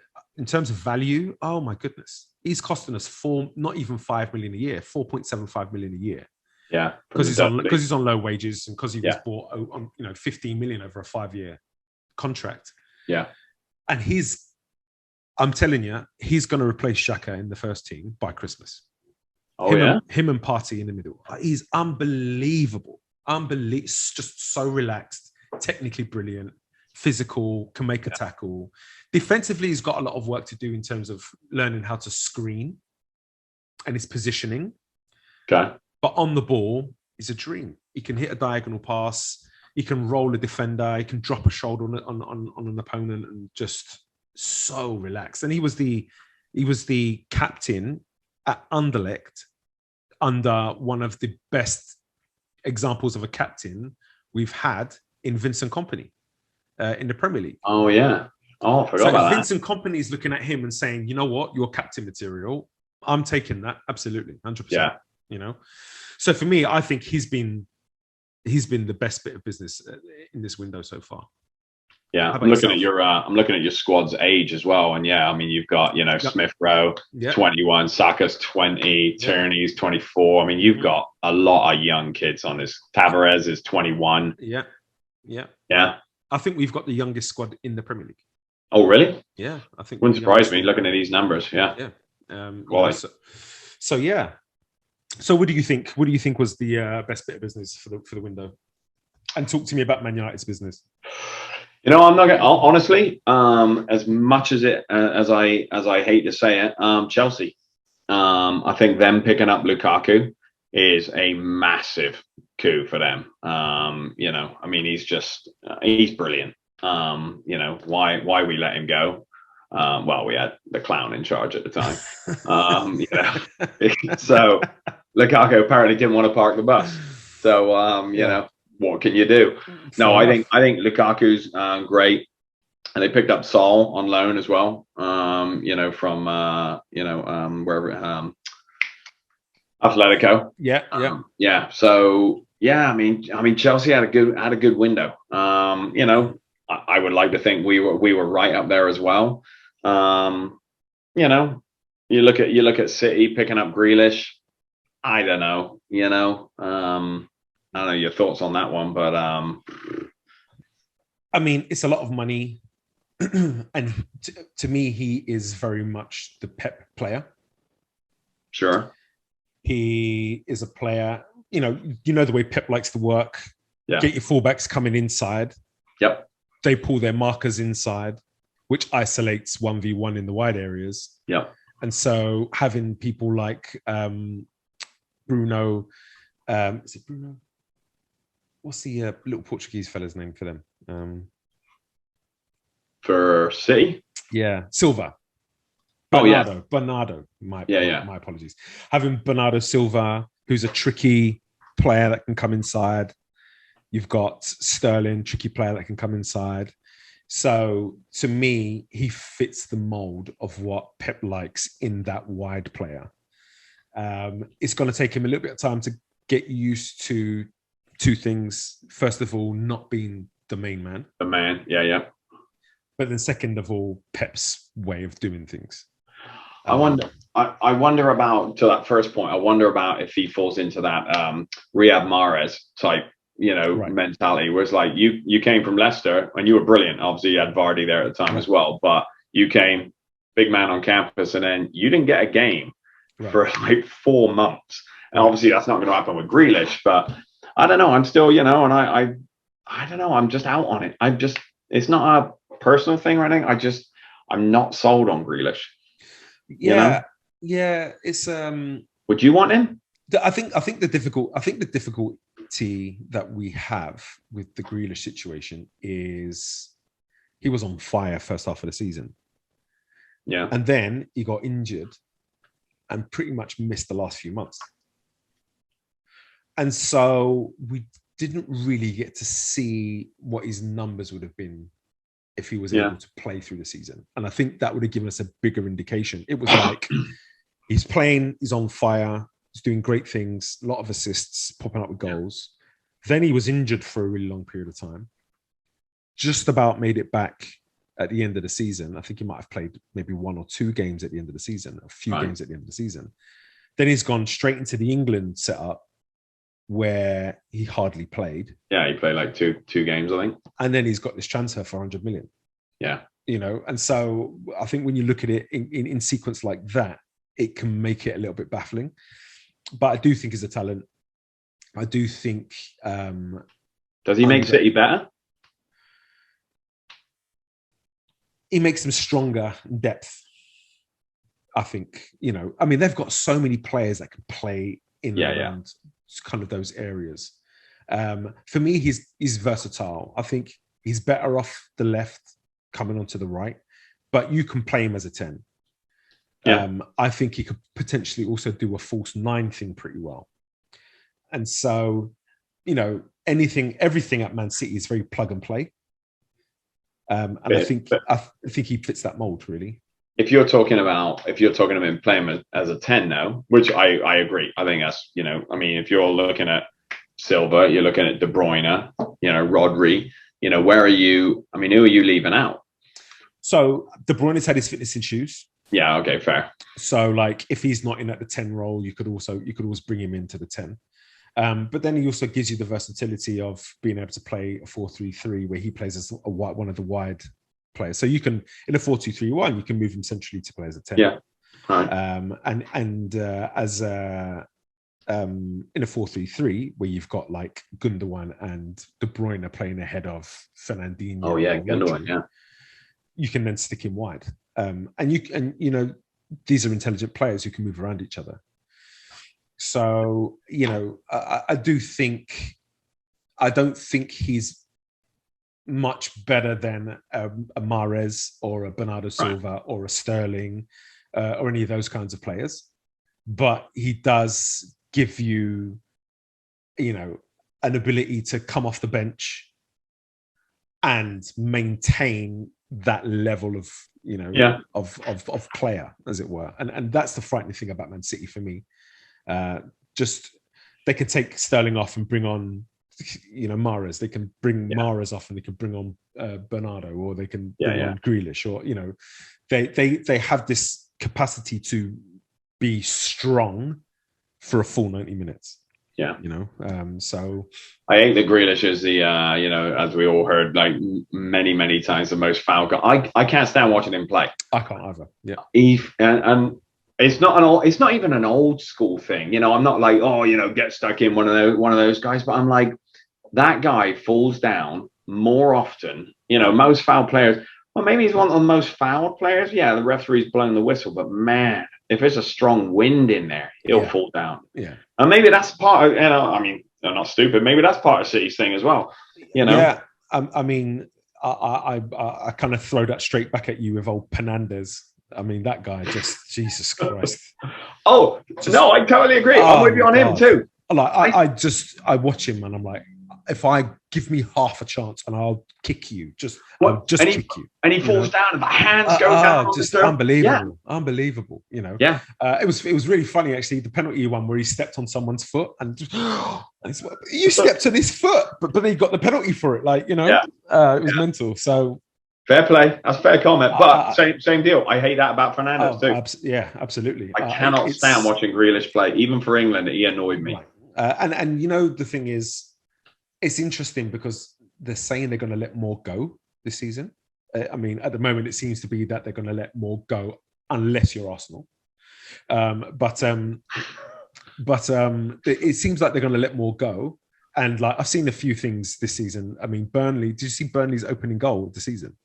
value, oh my goodness, he's costing us not even 5 million a year, 4.75 million a year. Yeah, because he's on low wages and because he was bought on 15 million over a 5-year contract. Yeah. And I'm telling you, he's going to replace Xhaka in the first team by Christmas. Oh, him and Partey in the middle. He's unbelievable. Just so relaxed, technically brilliant, physical, can make a tackle. Defensively, he's got a lot of work to do in terms of learning how to screen and his positioning. Okay. But on the ball, he's a dream. He can hit a diagonal pass. He can roll a defender. He can drop a shoulder on an opponent and just so relaxed. And he was the captain at Anderlecht under one of the best examples of a captain we've had in Vincent Kompany in the Premier League. Oh, yeah. Oh, I forgot about that. Vincent Kompany is looking at him and saying, you know what, you're captain material. I'm taking that. Absolutely. 100%. Yeah. You know? So for me, I think he's been the best bit of business in this window so far. Yeah, I'm looking at your squad's age as well, and I mean you've got Smith Rowe 21, Saka's 20, Tierney's 24. I mean you've got a lot of young kids on this. Tavares is 21. Yeah. I think we've got the youngest squad in the Premier League. Oh really? Yeah, I think wouldn't surprise me looking at these numbers. Yeah. So yeah. So what do you think? What do you think was the best bit of business for the window? And talk to me about Man United's business. I'm not gonna, honestly, as much as I hate to say it, Chelsea. I think them picking up Lukaku is a massive coup for them. I mean, he's brilliant. Why we let him go? Well, we had the clown in charge at the time. So Lukaku apparently didn't want to park the bus. So what can you do? No, I think Lukaku's great, and they picked up Saul on loan as well. From wherever Atletico. So I mean Chelsea had a good window. I would like to think we were right up there as well. You look at City picking up Grealish. I don't know. I don't know your thoughts on that one, but I mean, it's a lot of money, and to me, he is very much the Pep player. Sure, he is a player. You know the way Pep likes to work. Yeah. Get your fullbacks coming inside. Yep. They pull their markers inside, which isolates 1v1 in the wide areas. Yep. And so having people like Bruno. Is it Bruno? What's the little Portuguese fella's name for them? For City? Yeah, Silva. Bernardo. My apologies. Having Bernardo Silva, who's a tricky player that can come inside. You've got Sterling, tricky player that can come inside. So to me, he fits the mold of what Pep likes in that wide player. It's going to take him a little bit of time to get used to two things. First of all, not being the main man. The man, yeah. But then second of all, Pep's way of doing things. I wonder about, to that first point, I wonder about if he falls into that Riyad Mahrez type, mentality, where it's like you came from Leicester and you were brilliant. Obviously, you had Vardy there at the time as well, but you came big man on campus, and then you didn't get a game for like 4 months. And obviously, that's not going to happen with Grealish. But I don't know. I'm still, and I don't know. I'm just out on it. It's not a personal thing or anything. I'm not sold on Grealish. Yeah, it's would you want him? I think the difficulty that we have with the Grealish situation is he was on fire first half of the season. Yeah. And then he got injured and pretty much missed the last few months. And so we didn't really get to see what his numbers would have been if he was able to play through the season. And I think that would have given us a bigger indication. It was like, he's playing, he's on fire, he's doing great things, a lot of assists, popping up with goals. Then he was injured for a really long period of time. Just about made it back at the end of the season. I think he might have played maybe 1 or 2 games at the end of the season, a few games at the end of the season. Then he's gone straight into the England setup where he hardly played. Yeah, he played like two games, I think. And then he's got this transfer for 100 million. Yeah. And so I think when you look at it in sequence like that, it can make it a little bit baffling. But I do think he's a talent. I do think... does he make City better? He makes them stronger in depth, I think. They've got so many players that can play in around kind of those areas. For me, he's versatile. I think he's better off the left coming onto the right, but you can play him as a 10. I think he could potentially also do a false 9 thing pretty well. And so, everything at Man City is very plug and play. I think he fits that mold really. If you're talking about him playing as a 10 now, which I agree. I think that's, if you're looking at Silva, you're looking at De Bruyne, Rodri, where are you? Who are you leaving out? So De Bruyne's had his fitness issues. Yeah. Okay. Fair. So like if he's not in at the 10 role, you could always bring him into the 10. But then he also gives you the versatility of being able to play a 4-3-3 where he plays as one of the wide players. So you can, in a 4-2-3-1, you can move him centrally to play as a 10. Yeah. Right. As in a 4-3-3 where you've got like Gundogan and De Bruyne playing ahead of Fernandinho. Oh yeah, Gundogan. Yeah. You can then stick him wide, and these are intelligent players who can move around each other. So I don't think he's much better than a Mahrez or a Bernardo Silva or a Sterling or any of those kinds of players, but he does give you, an ability to come off the bench and maintain that level of, of player, as it were. And that's the frightening thing about Man City for me. Just they can take Sterling off and bring on, Mahrez. They can bring Mahrez off and they can bring on Bernardo, or they can bring on Grealish, or they have this capacity to be strong for a full 90 minutes. Yeah. So I hate that Grealish is the, as we all heard, like many, many times the most foul guy. I can't stand watching him play. I can't either. Yeah. And it's not even an old school thing. I'm not like, get stuck in one of those guys, but I'm like, that guy falls down more often. Most foul players, well, maybe he's one of the most foul players. Yeah, the referee's blowing the whistle, but man, if there's a strong wind in there, he'll fall down. Yeah. And maybe that's part of, I mean, they're not stupid. Maybe that's part of City's thing as well. Yeah. I mean, I kind of throw that straight back at you with old Fernandes. I mean, that guy just, Jesus Christ. No, I totally agree. I'm with you on him too. Like, I watch him and I'm like, if I give me half a chance and I'll kick you, I'll kick you. And he falls down and the hands go down. Just unbelievable. Unbelievable, Yeah. It was really funny, actually, the penalty one where he stepped on someone's foot and just, you stepped on his foot, but then he got the penalty for it. Like, it was mental. So fair play. That's fair comment. But same deal. I hate that about Fernandes too. Absolutely. I cannot stand watching Grealish play. Even for England, he annoyed me. Right. And the thing is, it's interesting because they're saying they're going to let more go this season. I mean, at the moment, it seems to be that they're going to let more go unless you're Arsenal. But it seems like they're going to let more go. And like, I've seen a few things this season. I mean, Burnley. Did you see Burnley's opening goal of the season?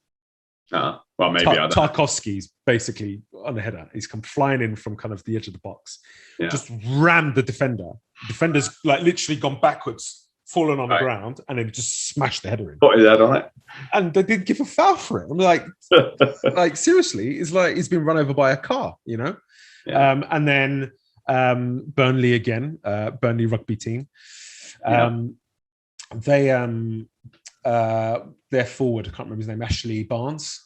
Well, maybe I don't. Tarkowski's basically on the header. He's come flying in from kind of the edge of the box, just rammed the defender. Defender's like literally gone backwards, fallen on the ground, and then just smashed the header in. Put his head on it. And they didn't give a foul for it. I'm like, seriously, it's like he's been run over by a car, Yeah. And then Burnley again, Burnley rugby team. Their forward, I can't remember his name, Ashley Barnes.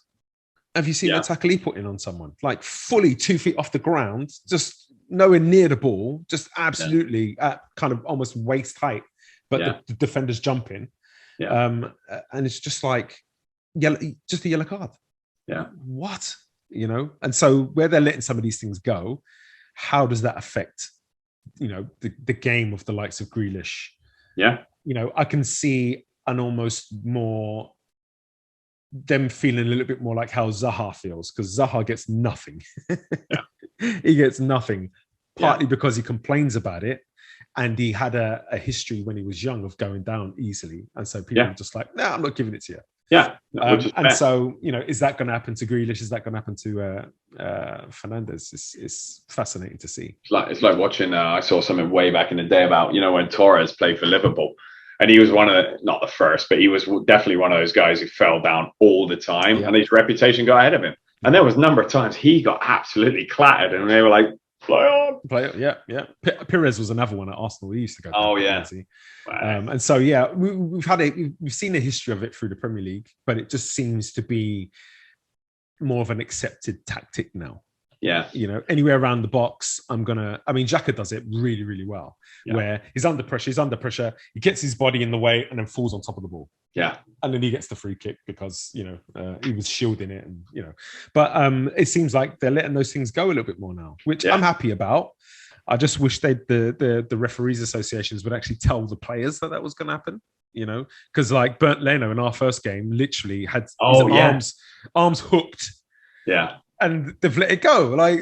Have you seen the tackle he put in on someone? Like fully 2 feet off the ground, just nowhere near the ball, just absolutely at kind of almost waist height, but the defender's jumping. And it's just like just a yellow card. Yeah. What? And so where they're letting some of these things go, how does that affect, the game of the likes of Grealish? Yeah. I can see an almost more them feeling a little bit more like how Zaha feels, because Zaha gets nothing. He gets nothing, partly because he complains about it, and he had a history when he was young of going down easily, and so people are just like, "No, I'm not giving it to you." Yeah, and so is that going to happen to Grealish? Is that going to happen to Fernandes? It's fascinating to see. It's like watching. I saw something way back in the day about when Torres played for Liverpool. And he was not the first, but he was definitely one of those guys who fell down all the time, and his reputation got ahead of him. And there was a number of times he got absolutely clattered, and they were like, "Play on, play on." Yeah. Pires was another one at Arsenal. He used to go. Oh yeah. Wow. And so we've seen a history of it through the Premier League, but it just seems to be more of an accepted tactic now. Yeah. Anywhere around the box, I mean, Xhaka does it really, really well, where he's under pressure, he gets his body in the way and then falls on top of the ball. Yeah. And then he gets the free kick because, he was shielding it and, but it seems like they're letting those things go a little bit more now, which I'm happy about. I just wish the referees associations would actually tell the players that was going to happen, because like Bernd Leno in our first game literally had his arms hooked. Yeah. And they've let it go. Like,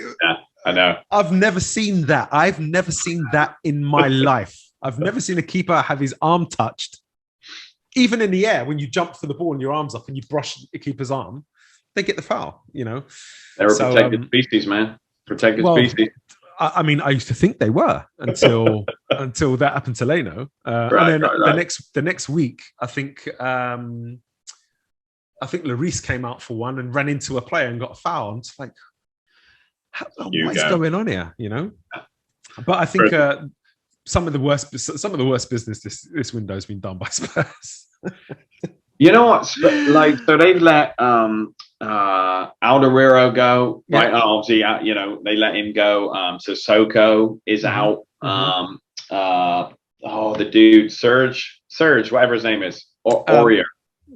I know. I've never seen that. I've never seen that in my life. I've never seen a keeper have his arm touched. Even in the air, when you jump for the ball and your arm's up and you brush the keeper's arm, they get the foul, They're a protected species, man. Protected species. I mean, I used to think they were until that happened to Leno. And then the next week, I think Lloris came out for one and ran into a player and got a foul. I'm just like, what's going on here? But I think some of the worst business this window has been done by Spurs. You know what? Like, so they've let Alderweireld go, right? Obviously, they let him go. Sissoko is out. The dude, Serge, whatever his name is, Aurier.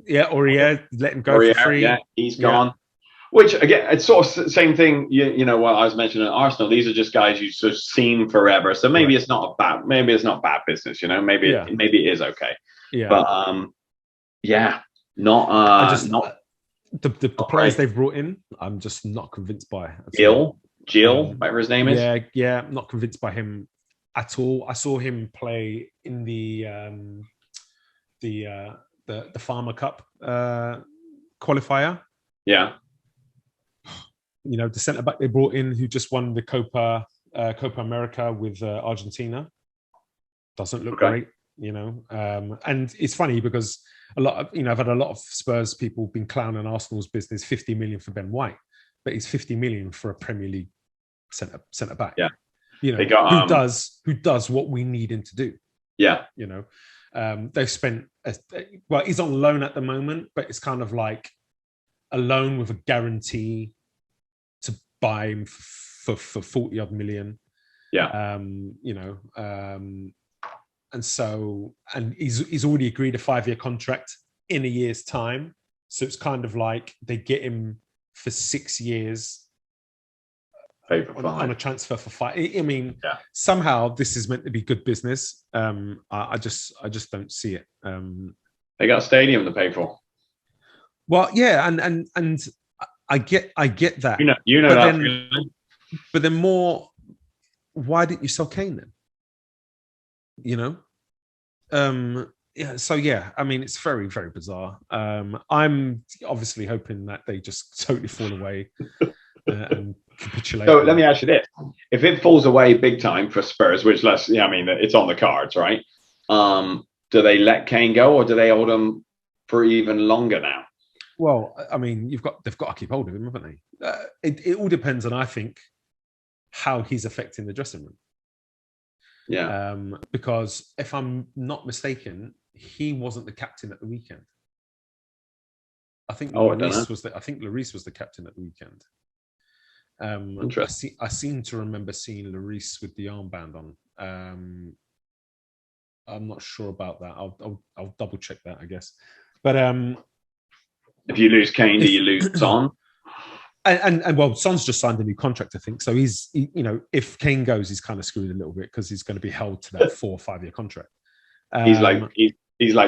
Aurier, let him go for free. Yeah, he's gone. Which again, it's sort of the same thing. What I was mentioning at Arsenal. These are just guys you've just seen forever. So maybe it's not bad business. Maybe it is okay. Yeah. But not the players they've brought in. I'm just not convinced by. Jill, whatever his name is. Yeah, I'm not convinced by him at all. I saw him play in the Farmer Cup qualifier. Yeah. the centre back they brought in who just won the Copa America with Argentina doesn't look great, and it's funny because a lot of, I've had a lot of Spurs people been clowning Arsenal's business, 50 million for Ben White, but it's 50 million for a Premier League centre back. Yeah. They got, who does what we need him to do. Yeah. They've spent, he's on loan at the moment, but it's kind of like a loan with a guarantee to buy him for 40 odd million. Yeah. And he's already agreed a 5-year contract in a year's time. So it's kind of like they get him for 6 years on a transfer for 5. I mean, somehow this is meant to be good business. I just don't see it. They got a stadium to pay for. Well, yeah, and I get that. But then more, why didn't you sell Kane then? I mean, it's very, very bizarre. I'm obviously hoping that they just totally fall away and capitulate. So let me ask you this: if it falls away big time for Spurs, which it's on the cards, right? Do they let Kane go, or do they hold him for even longer now? Well, I mean, they've got to keep hold of him, haven't they? It all depends on, I think, how he's affecting the dressing room. Yeah. Because if I'm not mistaken, he wasn't the captain at the weekend. I think Lloris was the captain at the weekend. I seem to remember seeing Lloris with the armband on. I'm not sure about that. I'll double check that, I guess. But if you lose Kane, do you lose Son? And well, Son's just signed a new contract, I think. So if Kane goes, he's kind of screwed a little bit because he's going to be held to that 4 or 5 year contract. He's like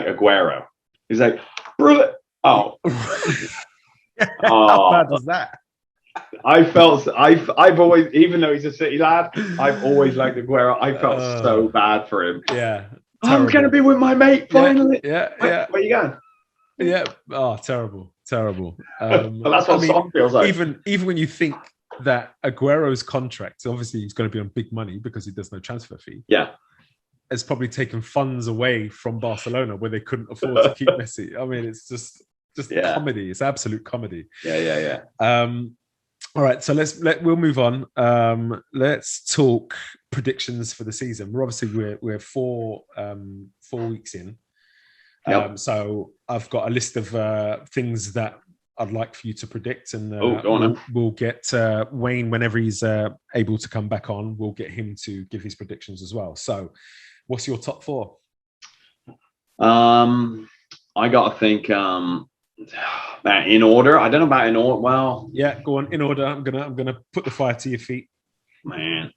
Aguero. He's like, bro. Oh, how bad was that? I've always, even though he's a City lad, I've always liked Aguero. I felt so bad for him. Yeah, I'm going to be with my mate finally. Yeah. Where you going? Yeah. Oh, terrible. Well, that's what Son feels like. Even when you think that Aguero's contract, obviously he's going to be on big money because he does no transfer fee. Yeah. Has probably taken funds away from Barcelona where they couldn't afford to keep Messi. I mean, it's just comedy. It's absolute comedy. Yeah. All right, so we'll move on. Let's talk predictions for the season. We're 4 weeks in. Yep. So I've got a list of things that I'd like for you to predict, and we'll get Wayne whenever he's able to come back on. We'll get him to give his predictions as well. So, what's your top 4? I got to think in order. I don't know about in order. Well, yeah, go on in order. I'm gonna put the fire to your feet, man.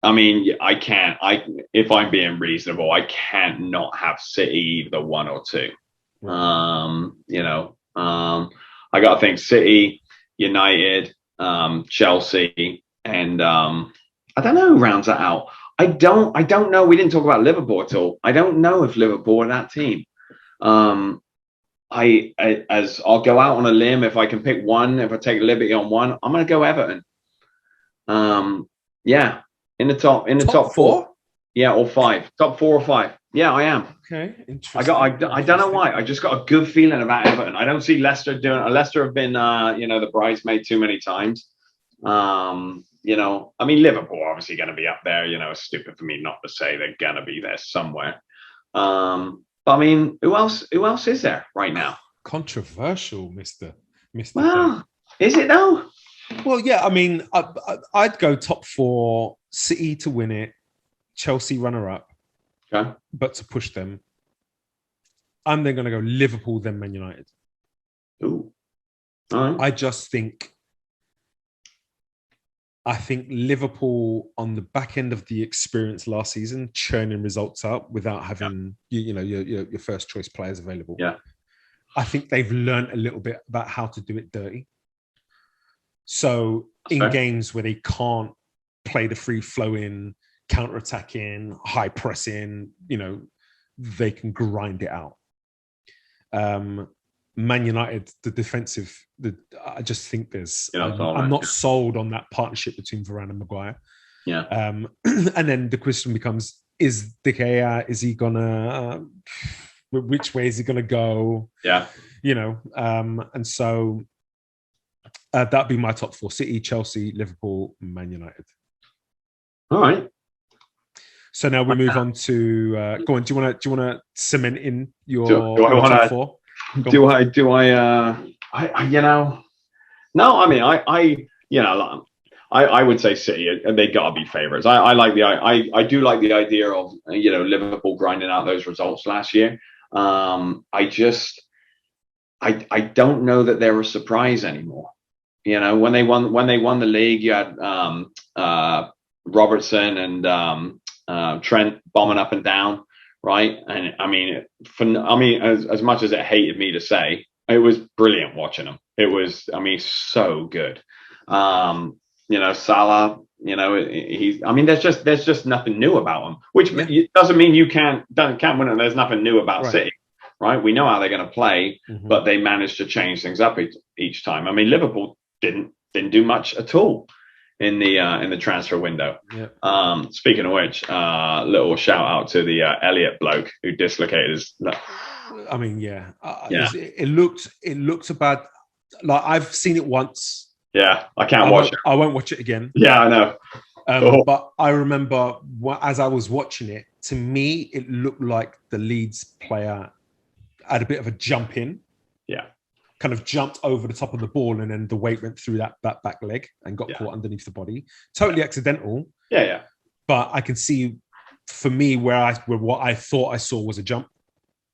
I mean, I can't. If I'm being reasonable, I can't not have City either 1 or 2. I got to think City, United, Chelsea, and I don't know who rounds that out. I don't know. We didn't talk about Liverpool at all. I don't know if Liverpool are that team. I'll go out on a limb. If I can pick one, if I take liberty on one, I'm going to go Everton. Yeah. In the top 4? Yeah, or 5. Top 4 or 5. Yeah, I am. Okay, interesting. I don't know why. I just got a good feeling about Everton. I don't see Leicester doing it. Leicester have been the bridesmaid too many times. I mean, Liverpool obviously going to be up there. It's stupid for me not to say they're going to be there somewhere. But I mean, who else is there right now? Controversial, Mr. Well, is it though? Well, yeah. I mean, I'd go top 4. City to win it, Chelsea runner-up, okay, but to push them. I'm then going to go Liverpool, then Man United. Ooh. All right. I think Liverpool on the back end of the experience last season, churning results out without having your first choice players available. Yeah, I think they've learned a little bit about how to do it dirty. So games where they can't play the free flowing, counter-attacking, high pressing, they can grind it out. Man United, I just think there's. I'm not sold on that partnership between Varane and Maguire. Yeah. And then the question becomes: is De Gea? Is he gonna? Which way is he gonna go? Yeah. And so that'd be my top four: City, Chelsea, Liverpool, Man United. All right. So now we move on to go on. Do you want to cement in your top four? No, I would say City, and they gotta be favourites. I do like the idea of Liverpool grinding out those results last year. I don't know that they're a surprise anymore. When they won the league, you had Robertson and Trent bombing up and down, right? And as much as it hated me to say, it was brilliant watching them. It was, so good. Salah, there's just nothing new about him, which doesn't mean you can't win it. There's nothing new about City, right? We know how they're going to play, but they managed to change things up each time. Liverpool didn't do much at all in the transfer window. Yeah. Speaking of which, little shout out to the Elliott bloke who dislocated his. It looked about like I've seen it once. Yeah, I can't watch it. I won't watch it again. Yeah, I know. But I remember as I was watching it, to me, it looked like the Leeds player had a bit of a jump in. Yeah. Kind of jumped over the top of the ball, and then the weight went through that back leg and got caught underneath the body. Totally accidental. Yeah. But I can see, for me, where what I thought I saw was a jump.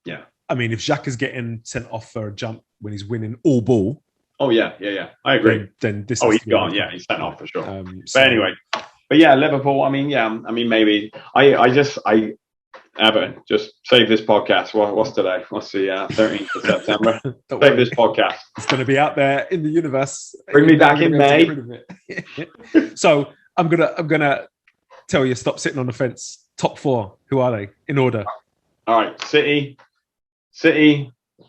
Yeah. If Xhaka is getting sent off for a jump when he's winning all ball. Oh yeah. I agree. Then this. He's gone. Yeah, he's sent off for sure. But anyway, Liverpool. Maybe Everton, just save this podcast. What's today? What's the 13th of September? Save this podcast. It's going to be out there in the universe. Bring me back in May. So I'm gonna tell you, stop sitting on the fence. Top four. Who are they in order? All right, City,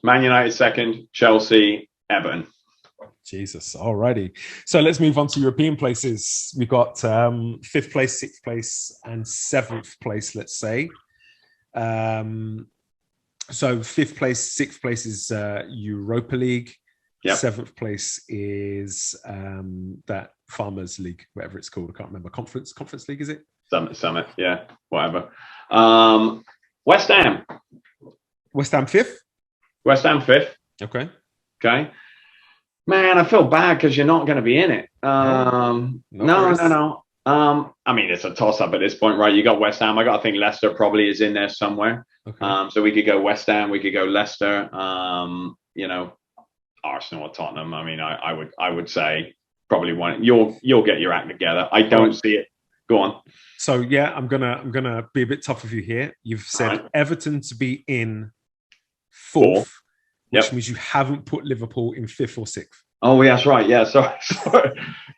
Man United second, Chelsea, Everton. Jesus. Alrighty. So let's move on to European places. We've got 5th place, 6th place, and 7th place, let's say. So 5th place, 6th place is Europa League. Yep. 7th place is that Farmers League, whatever it's called. I can't remember. Conference League, is it? Summit. Yeah, whatever. West Ham 5th? West Ham 5th. Okay. Man, I feel bad because you're not going to be in it. No. It's a toss-up at this point, right? You got West Ham. I got to think Leicester probably is in there somewhere. Okay. So we could go West Ham. We could go Leicester. Arsenal or Tottenham. I would say probably one. You'll get your act together. I don't see it. Go on. So yeah, I'm gonna be a bit tough with you here. You've said Everton to be in 4th. Which means you haven't put Liverpool in 5th or 6th. Oh, yeah, that's right. Yeah, sorry.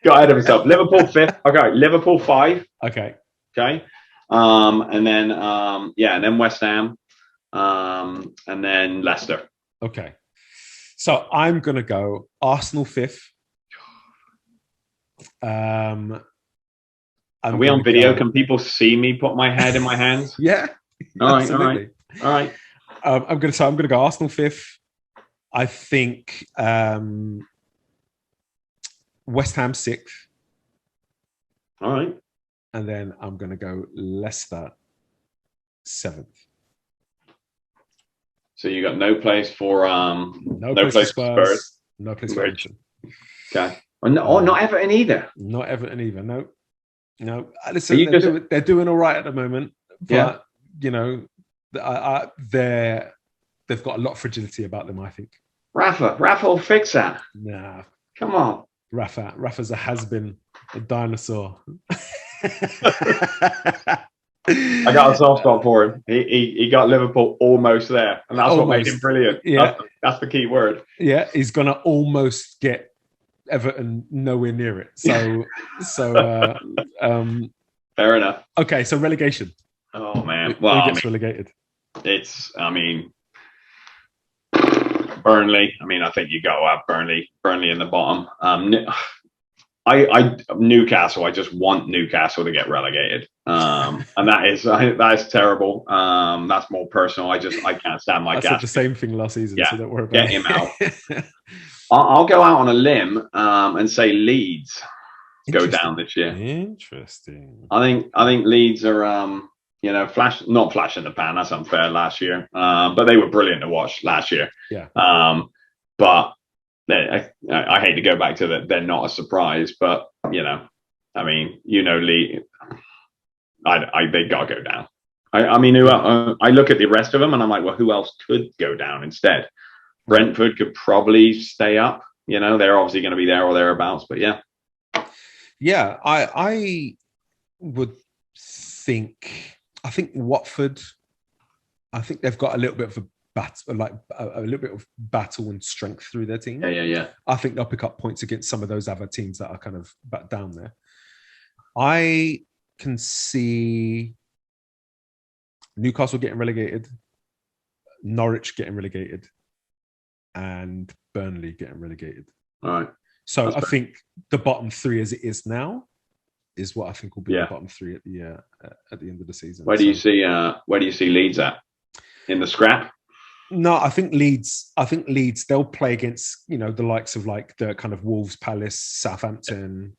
Got ahead of myself. Liverpool 5th. Okay, Liverpool 5. Okay. And then West Ham, and then Leicester. Okay. So I'm going to go Arsenal 5th. Are we on video? Can people see me put my head in my hands? Yeah. All right. I'm going to go Arsenal 5th. I think West Ham 6th. All right. And then I'm going to go Leicester 7th. So you got no place for no place for Spurs. No place for Everton. Okay. Not Everton either. Not Everton either. No. Listen, they're doing all right at the moment, but they've got a lot of fragility about them, I think. Rafa will fix that. Nah. Come on. Rafa's a has-been, a dinosaur. I got a soft spot for him. He got Liverpool almost there, and that's what made him brilliant. Yeah. That's the key word. Yeah, he's going to almost get Everton nowhere near it. So fair enough. Okay, so relegation. Oh, man. Who gets relegated? Burnley. I mean, I think you got to have Burnley in the bottom. I Newcastle. I just want Newcastle to get relegated, and that is terrible. That's more personal. I can't stand my. I said the same thing last season. Yeah, so don't worry about get him out. I'll go out on a limb and say Leeds go down this year. Interesting. I think Leeds are not flash in the pan. That's unfair last year, but they were brilliant to watch last year. Yeah. But I hate to go back to that. They're not a surprise, but I mean, Leeds. They gotta go down. I mean, I look at the rest of them and I'm like, well, who else could go down instead? Brentford could probably stay up. They're obviously going to be there or thereabouts, but yeah. Yeah, I would think. I think Watford. I think they've got a little bit of a little bit of battle and strength through their team. Yeah. I think they'll pick up points against some of those other teams that are kind of back down there. I can see Newcastle getting relegated, Norwich getting relegated, and Burnley getting relegated. All right. So I think the bottom three, as it is now, is what I think will be the bottom three at the end of the season. Where do you see Leeds at in the scrap? No, I think Leeds. They'll play against the likes of like the kind of Wolves, Palace, Southampton,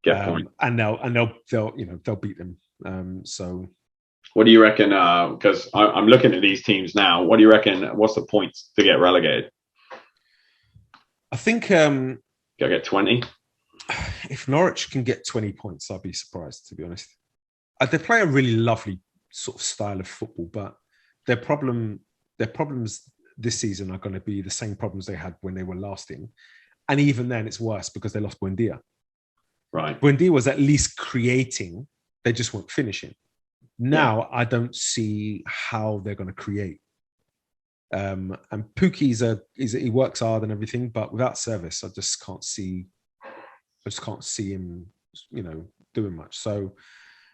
and they'll beat them. So, what do you reckon? Because I'm looking at these teams now. What do you reckon? What's the points to get relegated? I think gotta get 20. If Norwich can get 20 points, I'd be surprised, to be honest. They play a really lovely sort of style of football, but their problems this season are going to be the same problems they had when they were last in. And even then, it's worse because they lost Buendia. Right. Buendia was at least creating. They just weren't finishing. Now, I don't see how they're going to create. And Pukki he works hard and everything, but without service, I just can't see him, doing much. So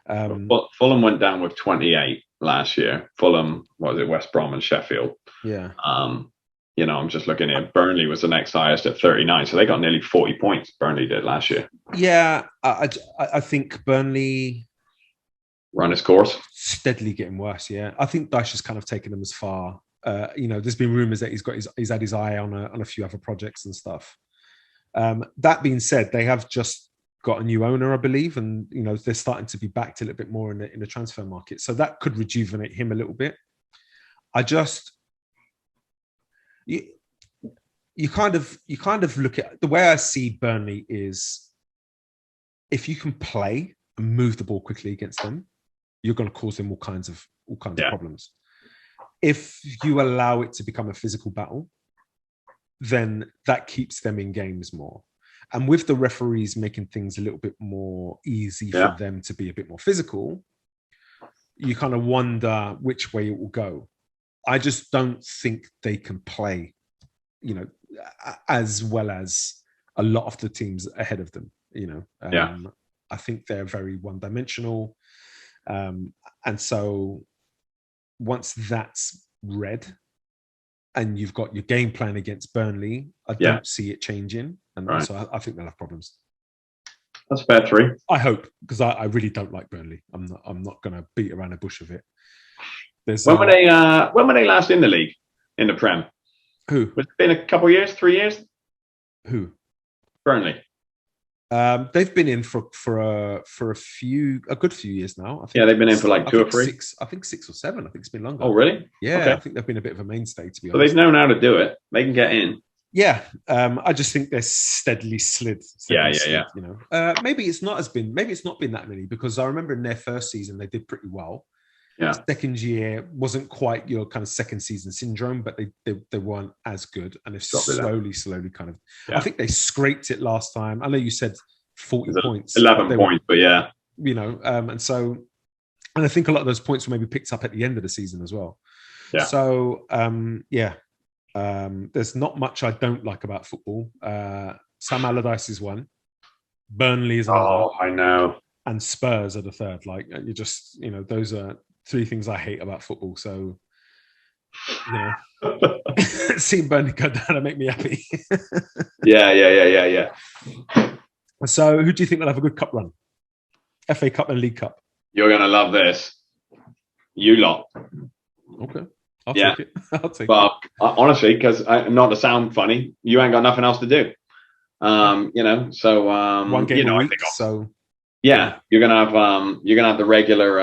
Fulham went down with 28 last year. Fulham, West Brom and Sheffield. Yeah. I'm just looking at Burnley was the next highest at 39, so they got nearly 40 points. Burnley did last year. Yeah, I think Burnley run its course, steadily getting worse. Yeah, I think Dyche has kind of taken them as far. There's been rumours that he's had his eye on a few other projects and stuff. That being said, they have just got a new owner, I believe, and they're starting to be backed a little bit more in the transfer market, so that could rejuvenate him a little bit. You kind of look at the way I see Burnley is, if you can play and move the ball quickly against them, you're going to cause them all kinds of problems. If you allow it to become a physical battle, then that keeps them in games more. And with the referees making things a little bit more easy for them to be a bit more physical, you kind of wonder which way it will go. I just don't think they can play, as well as a lot of the teams ahead of them. I think they're very one-dimensional. And so once that's read and you've got your game plan against Burnley, I don't see it changing. And so I think they'll have problems. That's fair three. I hope, because I really don't like Burnley. I'm not going to beat around the bush of it. When were they last in the league, in the Prem? Who? Was it been a couple of years, 3 years? Who? Burnley. They've been in for a good few years now. I think they've been in for like 2 or 3. 6 or 7. I think it's been longer. Oh, really? Yeah, okay. I think they've been a bit of a mainstay, to be honest. So honest. they've known how to do it. They can get in. Yeah, I just think they're steadily slid. Yeah. Maybe it's not been that many, because I remember in their first season they did pretty well. Yeah. Second year wasn't quite your kind of second season syndrome, but they weren't as good, and they've slowly kind of. Yeah. I think they scraped it last time. I know you said 40 points, 11 points, but yeah, and I think a lot of those points were maybe picked up at the end of the season as well. Yeah. So there's not much I don't like about football. Sam Allardyce is one. Burnley is another. Oh, I know. And Spurs are the third. Like, you just, those are 3 things I hate about football. So You know, seeing Burnley go down and make me happy. Yeah. So, who do you think will have a good cup run? FA Cup and League Cup. You're gonna love this. You lot. Okay. I'll take it. I'll take it. Honestly, because not to sound funny, you ain't got nothing else to do. You know, so one game a week. I think so you're gonna have the regular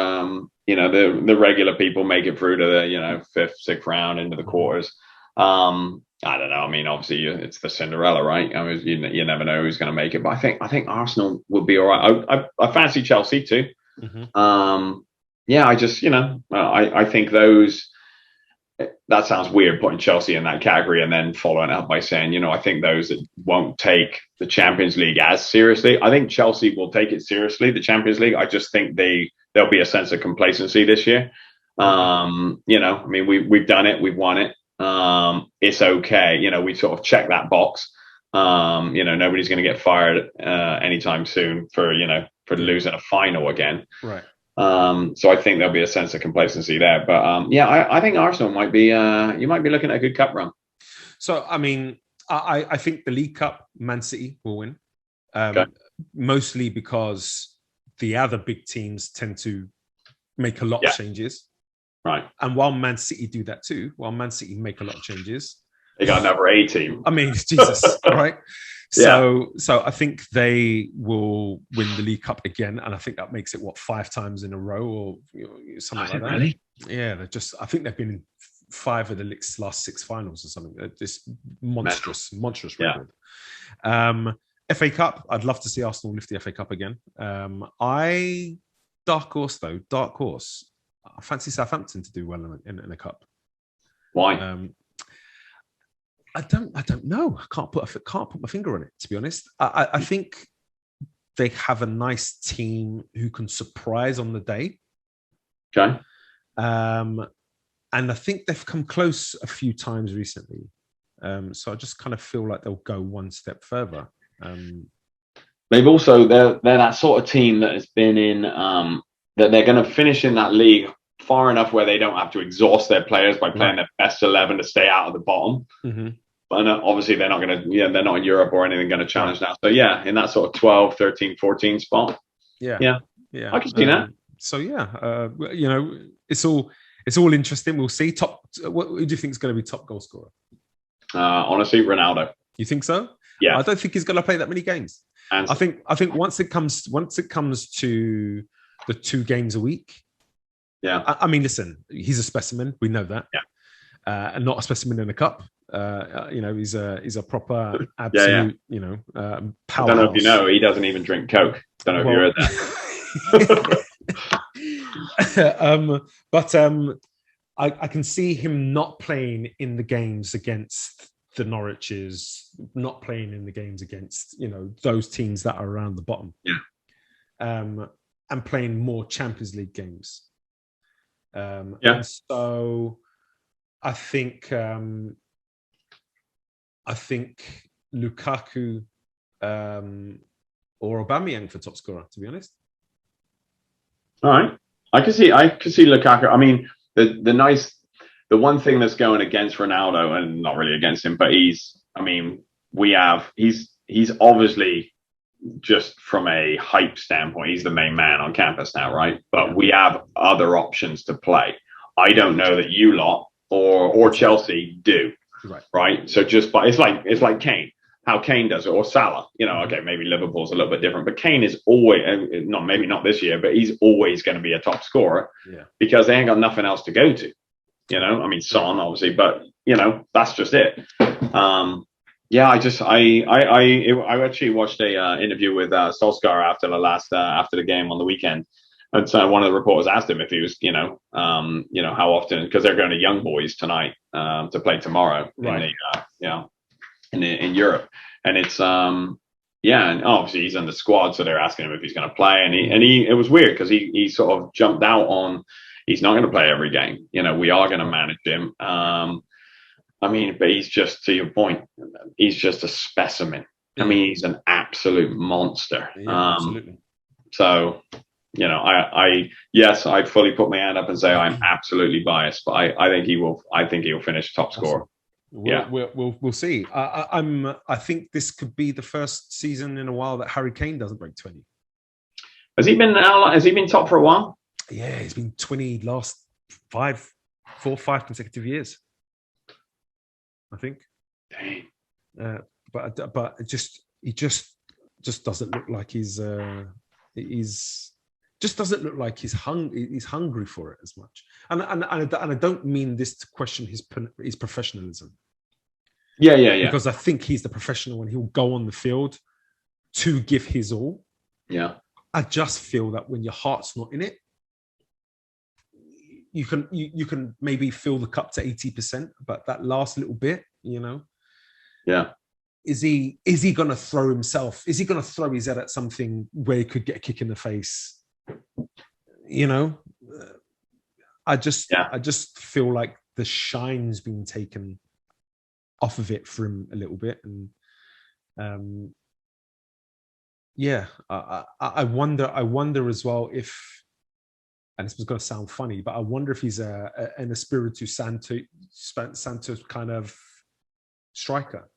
you know, the regular people make it through to the, you know, 5th, 6th round into the quarters. I don't know. I mean, obviously it's the Cinderella, right? I mean, you never know who's going to make it, but I think Arsenal will be all right. I fancy Chelsea too. Yeah, I just, you know, I think those. That sounds weird putting Chelsea in that category and then following up by saying, you know, I think those that won't take the Champions League as seriously. I think Chelsea will take it seriously, the Champions League. I just think there'll be a sense of complacency this year. You know, I mean, we've done it, we've won it. It's okay. You know, we sort of check that box. You know, nobody's going to get fired anytime soon for losing a final again. Right. So I think there'll be a sense of complacency there. But I think Arsenal might be you might be looking at a good cup run. So I mean, I think the League Cup, Man City will win. Mostly because the other big teams tend to make a lot of changes. Right. And while Man City do that too, while Man City make a lot of changes, they got another A team. I mean, Jesus, right? So I think they will win the League Cup again, and I think that makes it 5 times in a row or something like that. Really? Yeah, I think they've been in 5 of the last 6 finals or something. This monstrous record. FA Cup, I'd love to see Arsenal lift the FA Cup again. Dark horse. I fancy Southampton to do well in a cup. Why? I don't know. I can't put my finger on it, to be honest. I think they have a nice team who can surprise on the day. Okay. And I think they've come close a few times recently. So I just kind of feel like they'll go one step further. They've also they're that sort of team that has been in that they're going to finish in that league far enough where they don't have to exhaust their players by playing their best 11 to stay out of the bottom. But obviously they're not going to, they're not in Europe or anything going to challenge now. So in that sort of 12, 13, 14 spot. Yeah. I can see that. So you know, it's all interesting. We'll see. What do you think is going to be top goal scorer? Honestly, Ronaldo. You think so? Yeah. I don't think he's going to play that many games. And I think once it comes to the 2 games a week. Yeah. I mean, listen, he's a specimen. We know that. Yeah. And not a specimen in a cup. You know, he's a proper absolute, you know, powerhouse. I don't know if you know, he doesn't even drink Coke. Don't know if you heard that. But I can see him not playing in the games against the Norwiches, not playing in the games against, you know, those teams that are around the bottom. Yeah. And playing more Champions League games. And so I think Lukaku or Aubameyang for top scorer, to be honest. All right. I can see Lukaku. I mean, the one thing that's going against Ronaldo, and not really against him, but he's obviously, just from a hype standpoint, he's the main man on campus now, right? But we have other options to play. I don't know that you lot or Chelsea do, right? So but it's like Kane, how Kane does it, or Salah. You know, okay, maybe Liverpool's a little bit different, but Kane is always maybe not this year, but he's always going to be a top scorer because they ain't got nothing else to go to. You know, I mean, Son obviously, but you know, that's just it. I actually watched a interview with Solskjaer after the game on the weekend, and so one of the reporters asked him if he was, how often, because they're going to Young Boys tonight to play tomorrow in Europe, and it's and obviously he's in the squad, so they're asking him if he's going to play, and he it was weird because he sort of jumped out on he's not going to play every game. You know, we are going to manage him. I mean, but he's just, to your point, he's just a specimen. I mean, he's an absolute monster. Yeah, absolutely. So, Yes, I'd fully put my hand up and say I'm absolutely biased, but I think he will. I think he'll finish top scorer. We'll see. I think this could be the first season in a while that Harry Kane doesn't break 20. Has he been top for a while? Yeah, he's been 20 last 4 or 5 consecutive years, I think. Dang. But he just doesn't look like he's just doesn't look like he's hungry for it as much. And I don't mean this to question his professionalism. Yeah. Because I think he's the professional and he'll go on the field to give his all. Yeah. I just feel that when your heart's not in it, you can maybe fill the cup to 80%, but that last little bit, Yeah. Is he going to throw himself? Is he going to throw his head at something where he could get a kick in the face? I just feel like the shine's been taken off of it for him a little bit, and I wonder as well if, and this was going to sound funny, but I wonder if he's an Espiritu Santo kind of striker.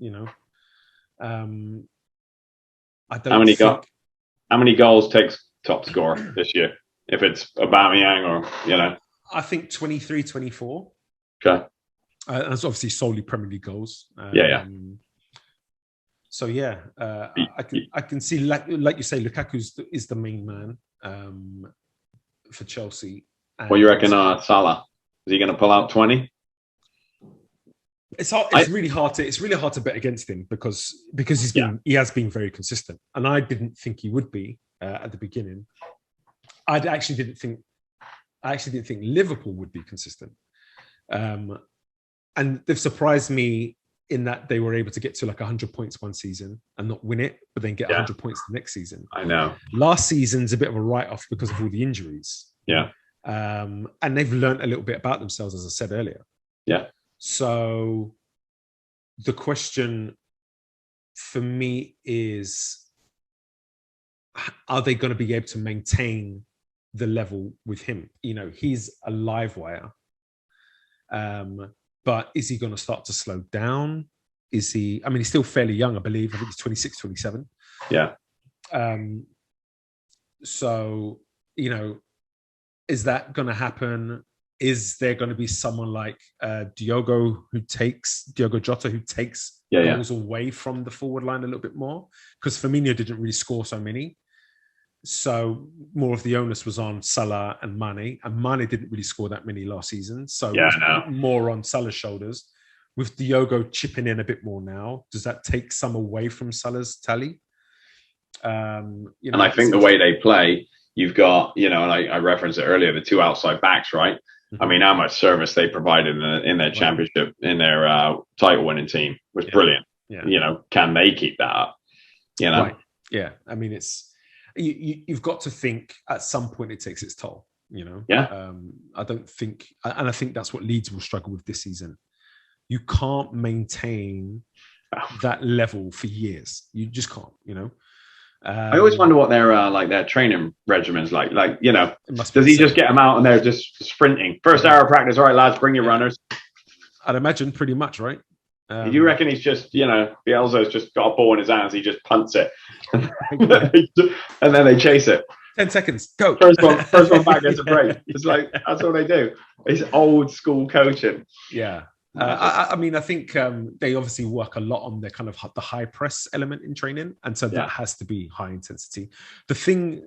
I don't. How many goals takes top scorer this year? If it's Aubameyang or I think 23, 24. Okay. That's obviously solely Premier League goals. So I can see, like you say, Lukaku is the main man for Chelsea. What do you reckon, Salah? Is he going to pull out 20? It's hard. It's really hard to bet against him because he has been very consistent, and I didn't think he would be at the beginning. I actually didn't think Liverpool would be consistent, and they've surprised me in that they were able to get to like 100 points one season and not win it, but then get 100 points the next season. I know. Last season's a bit of a write-off because of all the injuries. Yeah. And they've learned a little bit about themselves, as I said earlier. Yeah. So the question for me is, are they going to be able to maintain the level with him? He's a live wire. But is he going to start to slow down? He's still fairly young, I believe. I think he's 26, 27. Yeah. So, is that going to happen? Is there going to be someone like Diogo Jota who takes goals away from the forward line a little bit more? Because Firmino didn't really score so many. So more of the onus was on Salah and Mane didn't really score that many last season. So it was more on Salah's shoulders. With Diogo chipping in a bit more now, does that take some away from Salah's tally? And I think the way they play, you've got, and I referenced it earlier, the two outside backs, right? Mm-hmm. I mean, how much service they provided in their championship, in their title winning team was brilliant. Yeah. Can they keep that up? Right. Yeah. I mean, it's, you've got to think at some point it takes its toll, Yeah. I don't think, and I think that's what Leeds will struggle with this season. You can't maintain that level for years. You just can't, I always wonder what their training regimen's like. Does he just get them out and they're just sprinting? First hour of practice, all right, lads, bring your runners. I'd imagine pretty much, right? Do you reckon he's just, Bielsa's just got a ball in his hands, he just punts it, and then they chase it. 10 seconds, go. First one back gets a break. It's like, that's all they do. It's old school coaching. Yeah. I think they obviously work a lot on their kind of the high press element in training, and so that has to be high intensity. The thing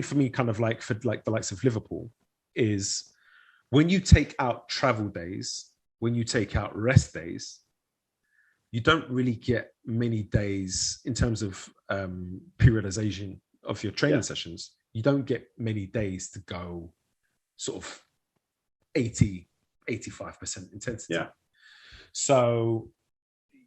for me, kind of like for like the likes of Liverpool, is when you take out travel days, when you take out rest days, you don't really get many days in terms of periodization of your training sessions. You don't get many days to go sort of 80, 85% intensity. Yeah. So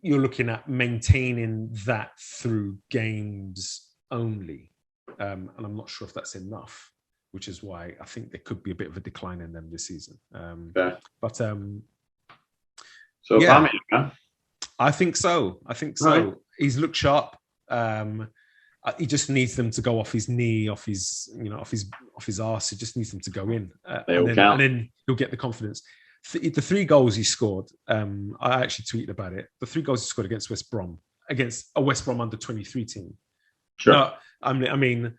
you're looking at maintaining that through games only. And I'm not sure if that's enough, which is why I think there could be a bit of a decline in them this season. But Aubameyang, I think so. Right. He's looked sharp. I He just needs them to go off his knee, off his arse. He just needs them to go in, and then he'll get the confidence. The 3 goals he scored, I actually tweeted about it. The 3 goals he scored against West Brom, against a West Brom under-23 team. Sure. No, I mean,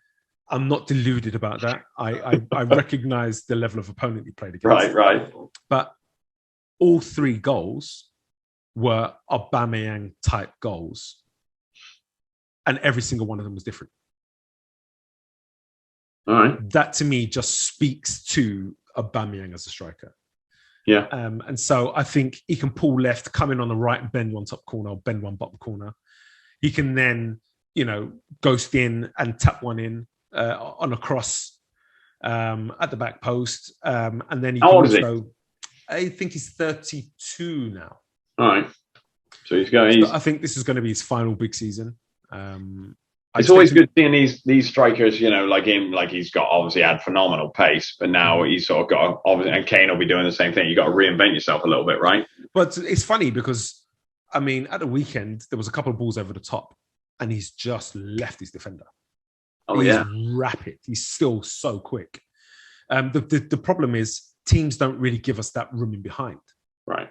I'm not deluded about that. I recognise the level of opponent he played against. Right. But all 3 goals were Aubameyang type goals, and every single one of them was different. All right. That to me just speaks to Aubameyang as a striker. Yeah. And so I think he can pull left, come in on the right, and bend one top corner or bend one bottom corner. He can then, ghost in and tap one in on a cross at the back post. And then he How can old is also, I think he's 32 now. All right. So he's going. I think this is going to be his final big season. It's always good seeing these strikers, like him, like he's got obviously had phenomenal pace, but now he's sort of got, obviously, and Kane will be doing the same thing. You got to reinvent yourself a little bit, right? But it's funny because, I mean, at the weekend, there was a couple of balls over the top and he's just left his defender. Oh, he's yeah. rapid. He's still so quick. The problem is teams don't really give us that room in behind. Right.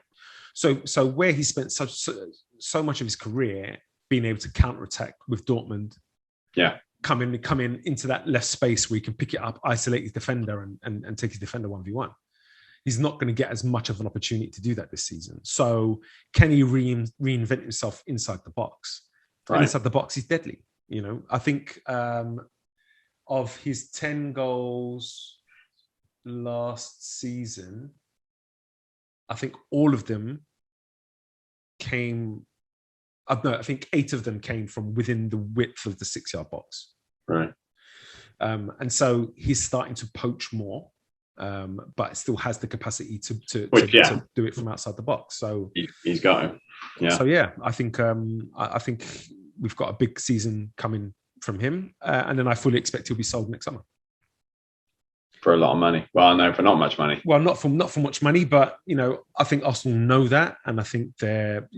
So where he spent so much of his career being able to counterattack with Dortmund, come in into that left space where he can pick it up, isolate his defender and take his defender 1v1. He's not going to get as much of an opportunity to do that this season. So can he reinvent himself inside the box? Right. And inside the box, he's deadly. I think of his 10 goals last season, I think all of them came... I think 8 of them came from within the width of the 6-yard box. Right. And so he's starting to poach more, but still has the capacity to do it from outside the box. So he's got him. Yeah. So I think we've got a big season coming from him, and then I fully expect he'll be sold next summer. For a lot of money. Well, no, for not much money. Well, not for much money, but I think Arsenal know that, and I think they're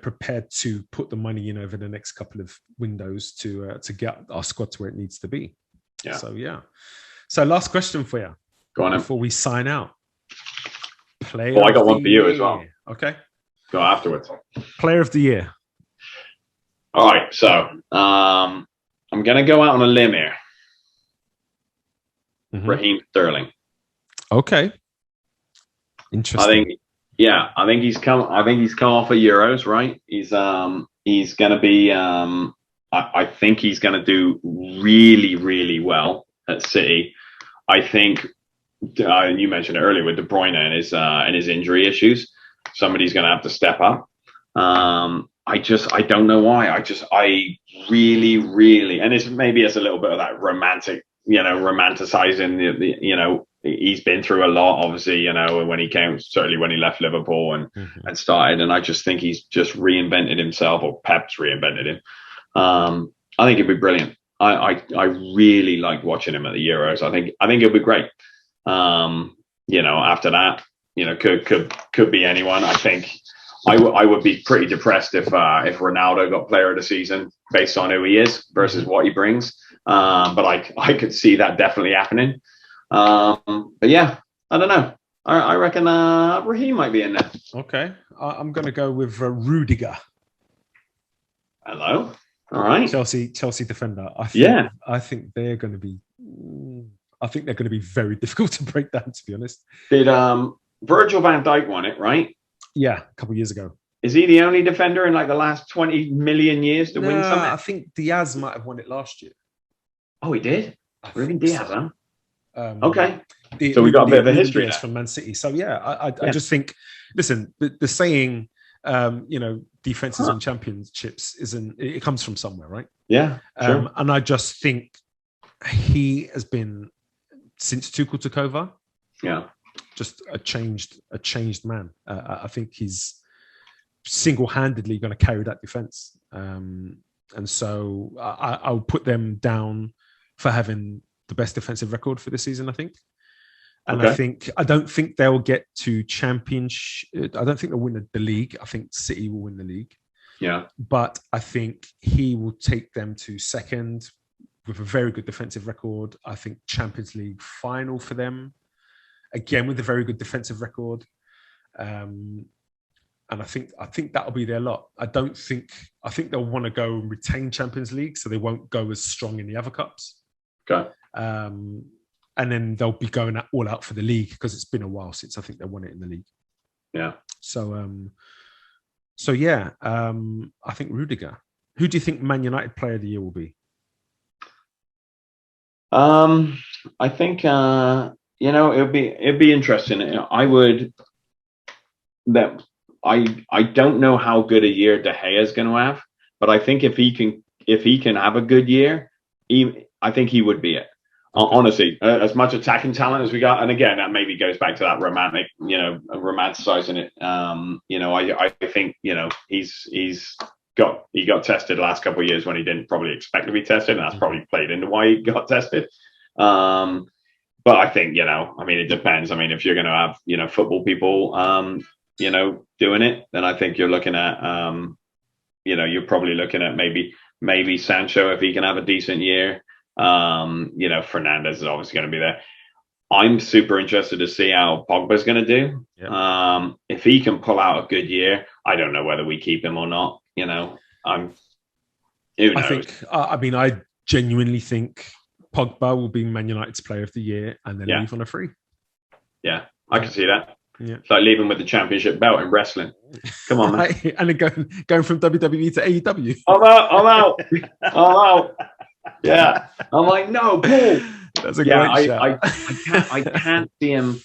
prepared to put the money in over the next couple of windows to get our squad to where it needs to be. Yeah. So last question for you. Go on. Before we sign out. I got one for you as well. Okay. Go afterwards. Player of the year. All right. So I'm going to go out on a limb here. Mm-hmm. Raheem Sterling. Okay. Interesting. I think he's come off of Euros, right? He's going to be. I think he's going to do really, really well at City. I think you mentioned it earlier with De Bruyne and his injury issues. Somebody's going to have to step up. I don't know why. I really, really, and it's a little bit of that romantic. Romanticizing he's been through a lot, obviously, when he came, certainly when he left Liverpool and started. And I just think he's just reinvented himself, or Pep's reinvented him. I think it'd be brilliant. I really like watching him at the Euros. I think it'll be great. After that, could be anyone. I think I would be pretty depressed if Ronaldo got player of the season based on who he is versus what he brings. But I could see that definitely happening. But yeah, I don't know. I reckon Raheem might be in there. Okay. I'm going to go with Rudiger. Hello. All right. Chelsea defender. I think they're going to be very difficult to break down, to be honest. Did Virgil van Dijk won it, right? Yeah, a couple of years ago. Is he the only defender in like the last 20 million years to win something? I think Diaz might have won it last year. Oh, he did? Really, Diaz, so. Huh? Okay. So we got a bit of a history there. From Man City. So I just think, listen, the saying, defenses and championships it comes from somewhere, right? Yeah. Sure. And I just think he has been, since Tuchel took over, just a changed man. I think he's single-handedly going to carry that defense. And so I'll put them down for having the best defensive record for this season, I think. And I don't think they'll get to championship. I don't think they'll win the league. I think City will win the league. Yeah. But I think he will take them to second with a very good defensive record. I think Champions League final for them, again with a very good defensive record. And I think that'll be their lot. I think they'll want to go and retain Champions League, so they won't go as strong in the other cups. Okay. And then they'll be going all out for the league because it's been a while since I think they won it in the league. Yeah. So yeah, I think Rudiger. Who do you think Man United Player of the Year will be? I think it'd be interesting. I don't know how good a year De Gea is going to have, but I think if he can have a good year, I think he would be it. Honestly, as much attacking talent as we got, and again, that maybe goes back to that romanticizing it. I think he got tested the last couple of years when he didn't probably expect to be tested, and that's probably played into why he got tested. But I think it depends. I mean, if you're going to have football people doing it, then I think you're looking at you're probably looking at maybe Sancho if he can have a decent year. Fernandez is obviously going to be there. I'm super interested to see how Pogba's going to do. Yeah. If he can pull out a good year, I don't know whether we keep him or not. Who knows? I genuinely think Pogba will be Man United's Player of the Year and then leave on a free. Yeah, I can see that. Yeah. It's like leaving with the championship belt in wrestling. Come on, man. And then going from WWE to AEW. I'm out. Yeah. I'm like, no, Paul. That's a great shout. I can't see him.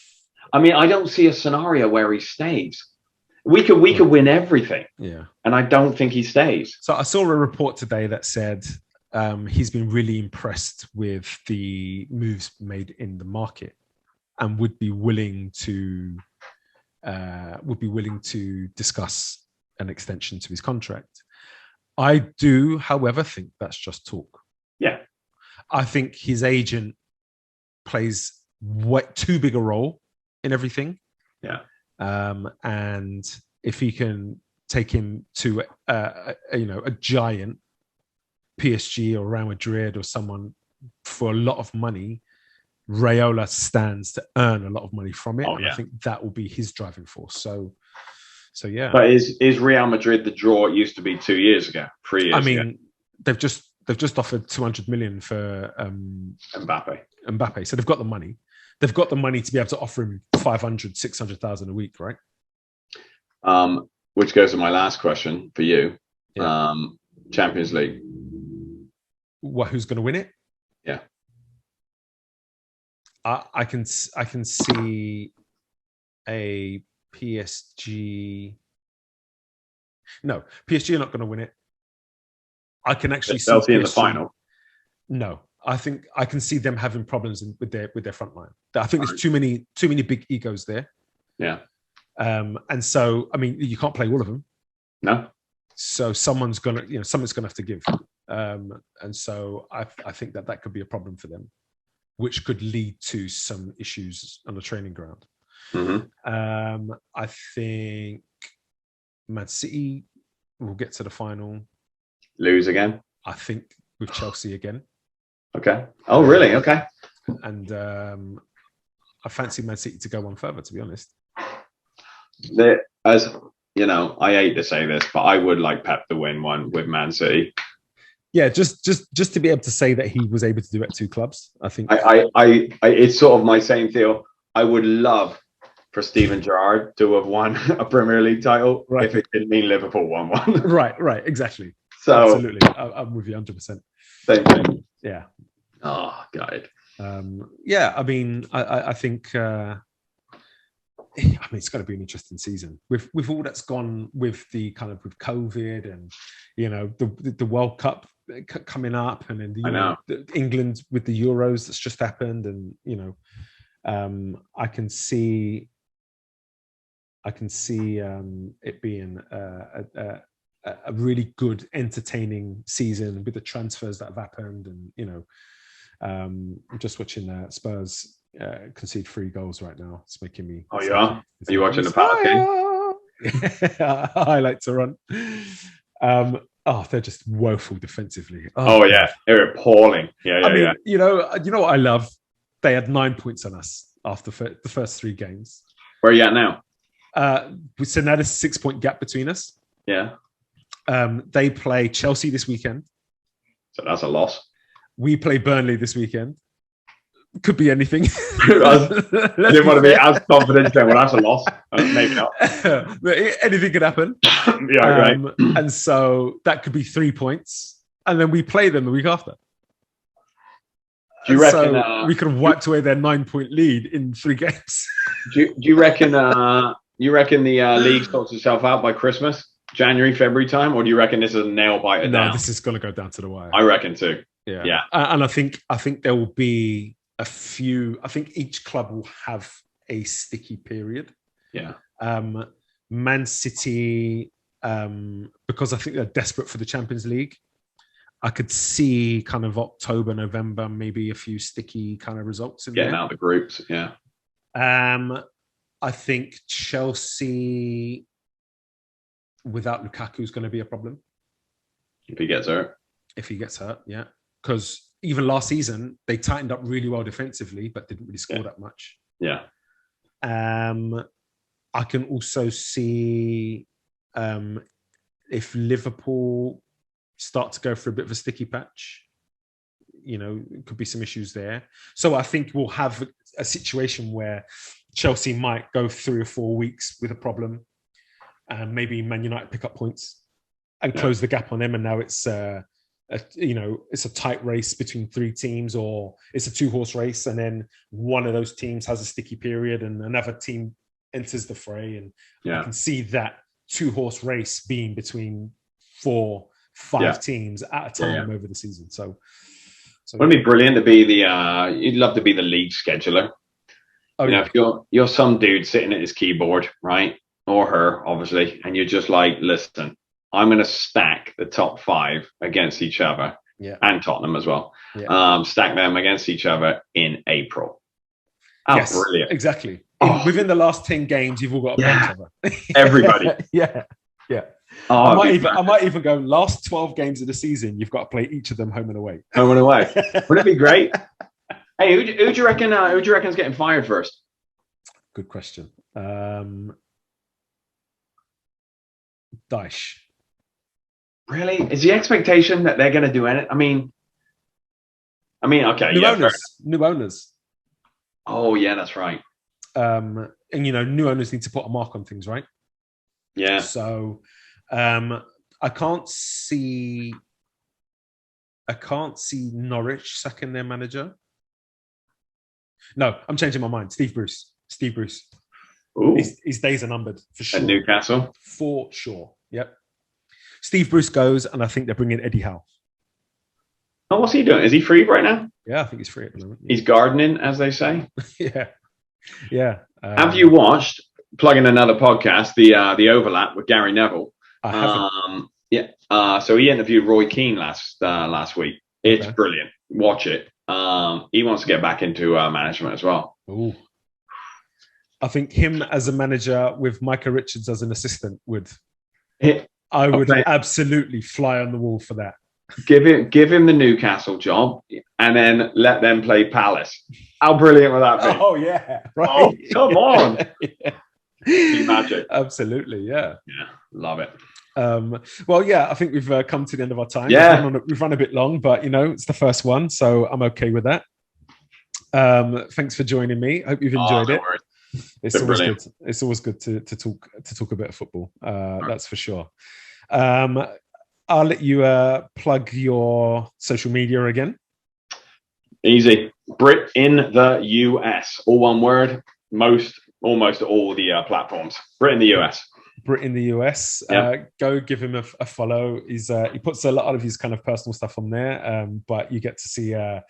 I mean, I don't see a scenario where he stays. We could win everything. Yeah. And I don't think he stays. So I saw a report today that said he's been really impressed with the moves made in the market and would be willing to discuss an extension to his contract. I do, however, think that's just talk. Yeah. I think his agent plays too big a role in everything. Yeah. And if he can take him to a giant PSG or Real Madrid or someone for a lot of money, Raiola stands to earn a lot of money from it. I think that will be his driving force. So yeah. But is Real Madrid the draw it used to be 2 years ago, 3 years ago? I mean, they've just offered 200 million for Mbappe. So they've got the money. They've got the money to be able to offer him 500, 600,000 a week, right? Which goes to my last question for you. Yeah. Champions League. Who's going to win it? Yeah. I can see a PSG. No, PSG are not going to win it. I can actually see Chelsea in the final. No, I think I can see them having problems with their front line. I think there's too many big egos there. Yeah. And so, I mean, you can't play all of them. No. So someone's gonna have to give. And so I think that could be a problem for them, which could lead to some issues on the training ground. Mm-hmm. I think Man City will get to the final. Lose again? I think with Chelsea again. Okay. Oh, really? Okay. And I fancy Man City to go one further, to be honest. As you know, I hate to say this, but I would like Pep to win one with Man City. Yeah, just to be able to say that he was able to do it at two clubs, I think. I it's sort of my same deal. I would love for Steven Gerrard to have won a Premier League title if it didn't mean Liverpool won one. Right, exactly. So absolutely, I'm with you 100%. Same thing. Yeah. Oh God. Yeah, I mean, I think. It's going to be an interesting season with all that's gone with the kind of with COVID and the World Cup coming up and then England with the Euros that's just happened and I can see it being a really good entertaining season with the transfers that have happened and I'm just watching Spurs concede 3 goals right now. It's making me. Oh, yeah. Are you watching the Park game? I like to run. They're just woeful defensively. Oh yeah, they're appalling. I mean, you know what I love? They had 9 points on us after the first 3 games. Where are you at now? So now there's a 6-point gap between us. Yeah. They play Chelsea this weekend. So that's a loss. We play Burnley this weekend. Could be anything. I didn't want to be as confident. Well, that's a loss. Maybe not. But anything could happen. Yeah, right. And so that could be 3 points. And then we play them the week after. Do you reckon we could have wiped away their 9-point lead in 3 games? Do you reckon the league sorts itself out by Christmas, January, February time, or do you reckon this is a nail biter? No, this is going to go down to the wire. I reckon too. Yeah. And I think there will be a few. I think each club will have a sticky period. Yeah. Man City, because I think they're desperate for the Champions League. I could see kind of October, November, maybe a few sticky kind of results in Getting there. out of the groups, yeah. I think Chelsea without Lukaku is going to be a problem. If he gets hurt. Yeah. Because even last season, they tightened up really well defensively, but didn't really score that much. Yeah. I can also see if Liverpool start to go for a bit of a sticky patch, it could be some issues there. So I think we'll have a situation where Chelsea might go 3 or 4 weeks with a problem, and maybe Man United pick up points and close the gap on them. And now it's it's a tight race between 3 teams, or it's a 2-horse race, and then one of those teams has a sticky period and another team enters the fray. And I can see that 2-horse race being between 4-5 teams at a time over the season. So wouldn't it be brilliant to be you'd love to be the league scheduler. If you're some dude sitting at his keyboard, right? Or her, obviously, and you're just like, listen, I'm going to stack the top 5 against each other, and Tottenham as well. Stack them against each other in April. Yes, brilliant. Exactly. Within the last 10 games, you've all got to play each other. Everybody. Yeah. I might even go last 12 games of the season, you've got to play each of them home and away. Home and away. Wouldn't it be great? Hey, who do you reckon is getting fired first? Good question. Dyche. Really? Is the expectation that they're going to do anything? I mean, okay. New owners. Oh, yeah, that's right. And, new owners need to put a mark on things, right? Yeah. So I can't see Norwich sacking their manager. No, I'm changing my mind. Steve Bruce. Ooh. His days are numbered for sure. At Newcastle? For sure. Yep. Steve Bruce goes, and I think they're bringing Eddie Howe. Oh, what's he doing? Is he free right now? Yeah, I think he's free at the moment. He's gardening, as they say. Yeah. Have you watched, plugging another podcast, the Overlap with Gary Neville? I haven't. So he interviewed Roy Keane last week. It's brilliant. Watch it. He wants to get back into management as well. Ooh. I think him as a manager with Micah Richards as an assistant would absolutely fly on the wall for that. Give him the Newcastle job and then let them play Palace. How brilliant would that be? Oh yeah, right. Oh, come on. Be magic. Absolutely, yeah. Yeah, love it. Well, yeah, I think we've come to the end of our time. Yeah. We've run a bit long, but it's the first one, so I'm okay with that. Thanks for joining me. Hope you've enjoyed it. Worries. It's always good. It's always good to talk a bit of football. That's for sure. I'll let you plug your social media again. Easy. Brit in the US. All one word. Almost all the platforms. Brit in the US. Brit in the US. Yep. Go give him a follow. He puts a lot of his kind of personal stuff on there, but you get to see a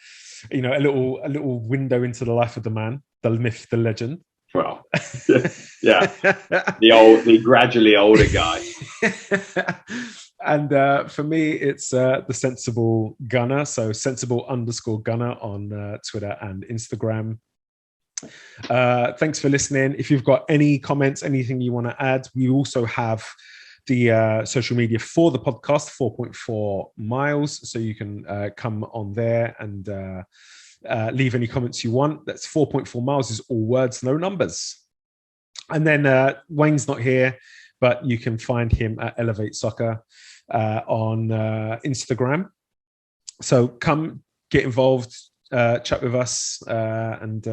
little window into the life of the man, the myth, the legend. Well, yeah, the gradually older guy. And for me, it's the Sensible Gunner. So sensible_gunner on Twitter and Instagram. Thanks for listening. If you've got any comments, anything you want to add, we also have the social media for the podcast, 4.4 miles. So you can come on there and leave any comments you want. That's 4.4 miles is all words, no numbers. And then Wayne's not here, but you can find him at Elevate Soccer on Instagram. So come get involved, chat with us, and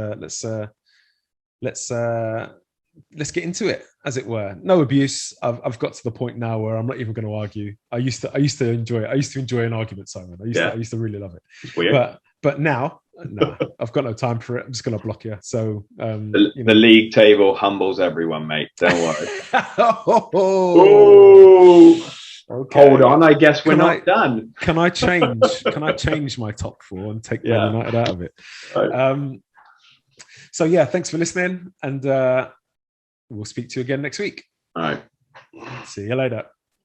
let's get into it, as it were. No abuse. I've got to the point now where I'm not even going to argue. I used to enjoy it. I used to enjoy an argument, Simon. I used to really love it. It's weird. But now, no, I've got no time for it. I'm just going to block you. So the league table humbles everyone, mate. Don't worry. Okay. Hold on, I guess we're not done. Can I change my top four and take Man United out of it? Right. So yeah, thanks for listening, and we'll speak to you again next week. All right. See you later.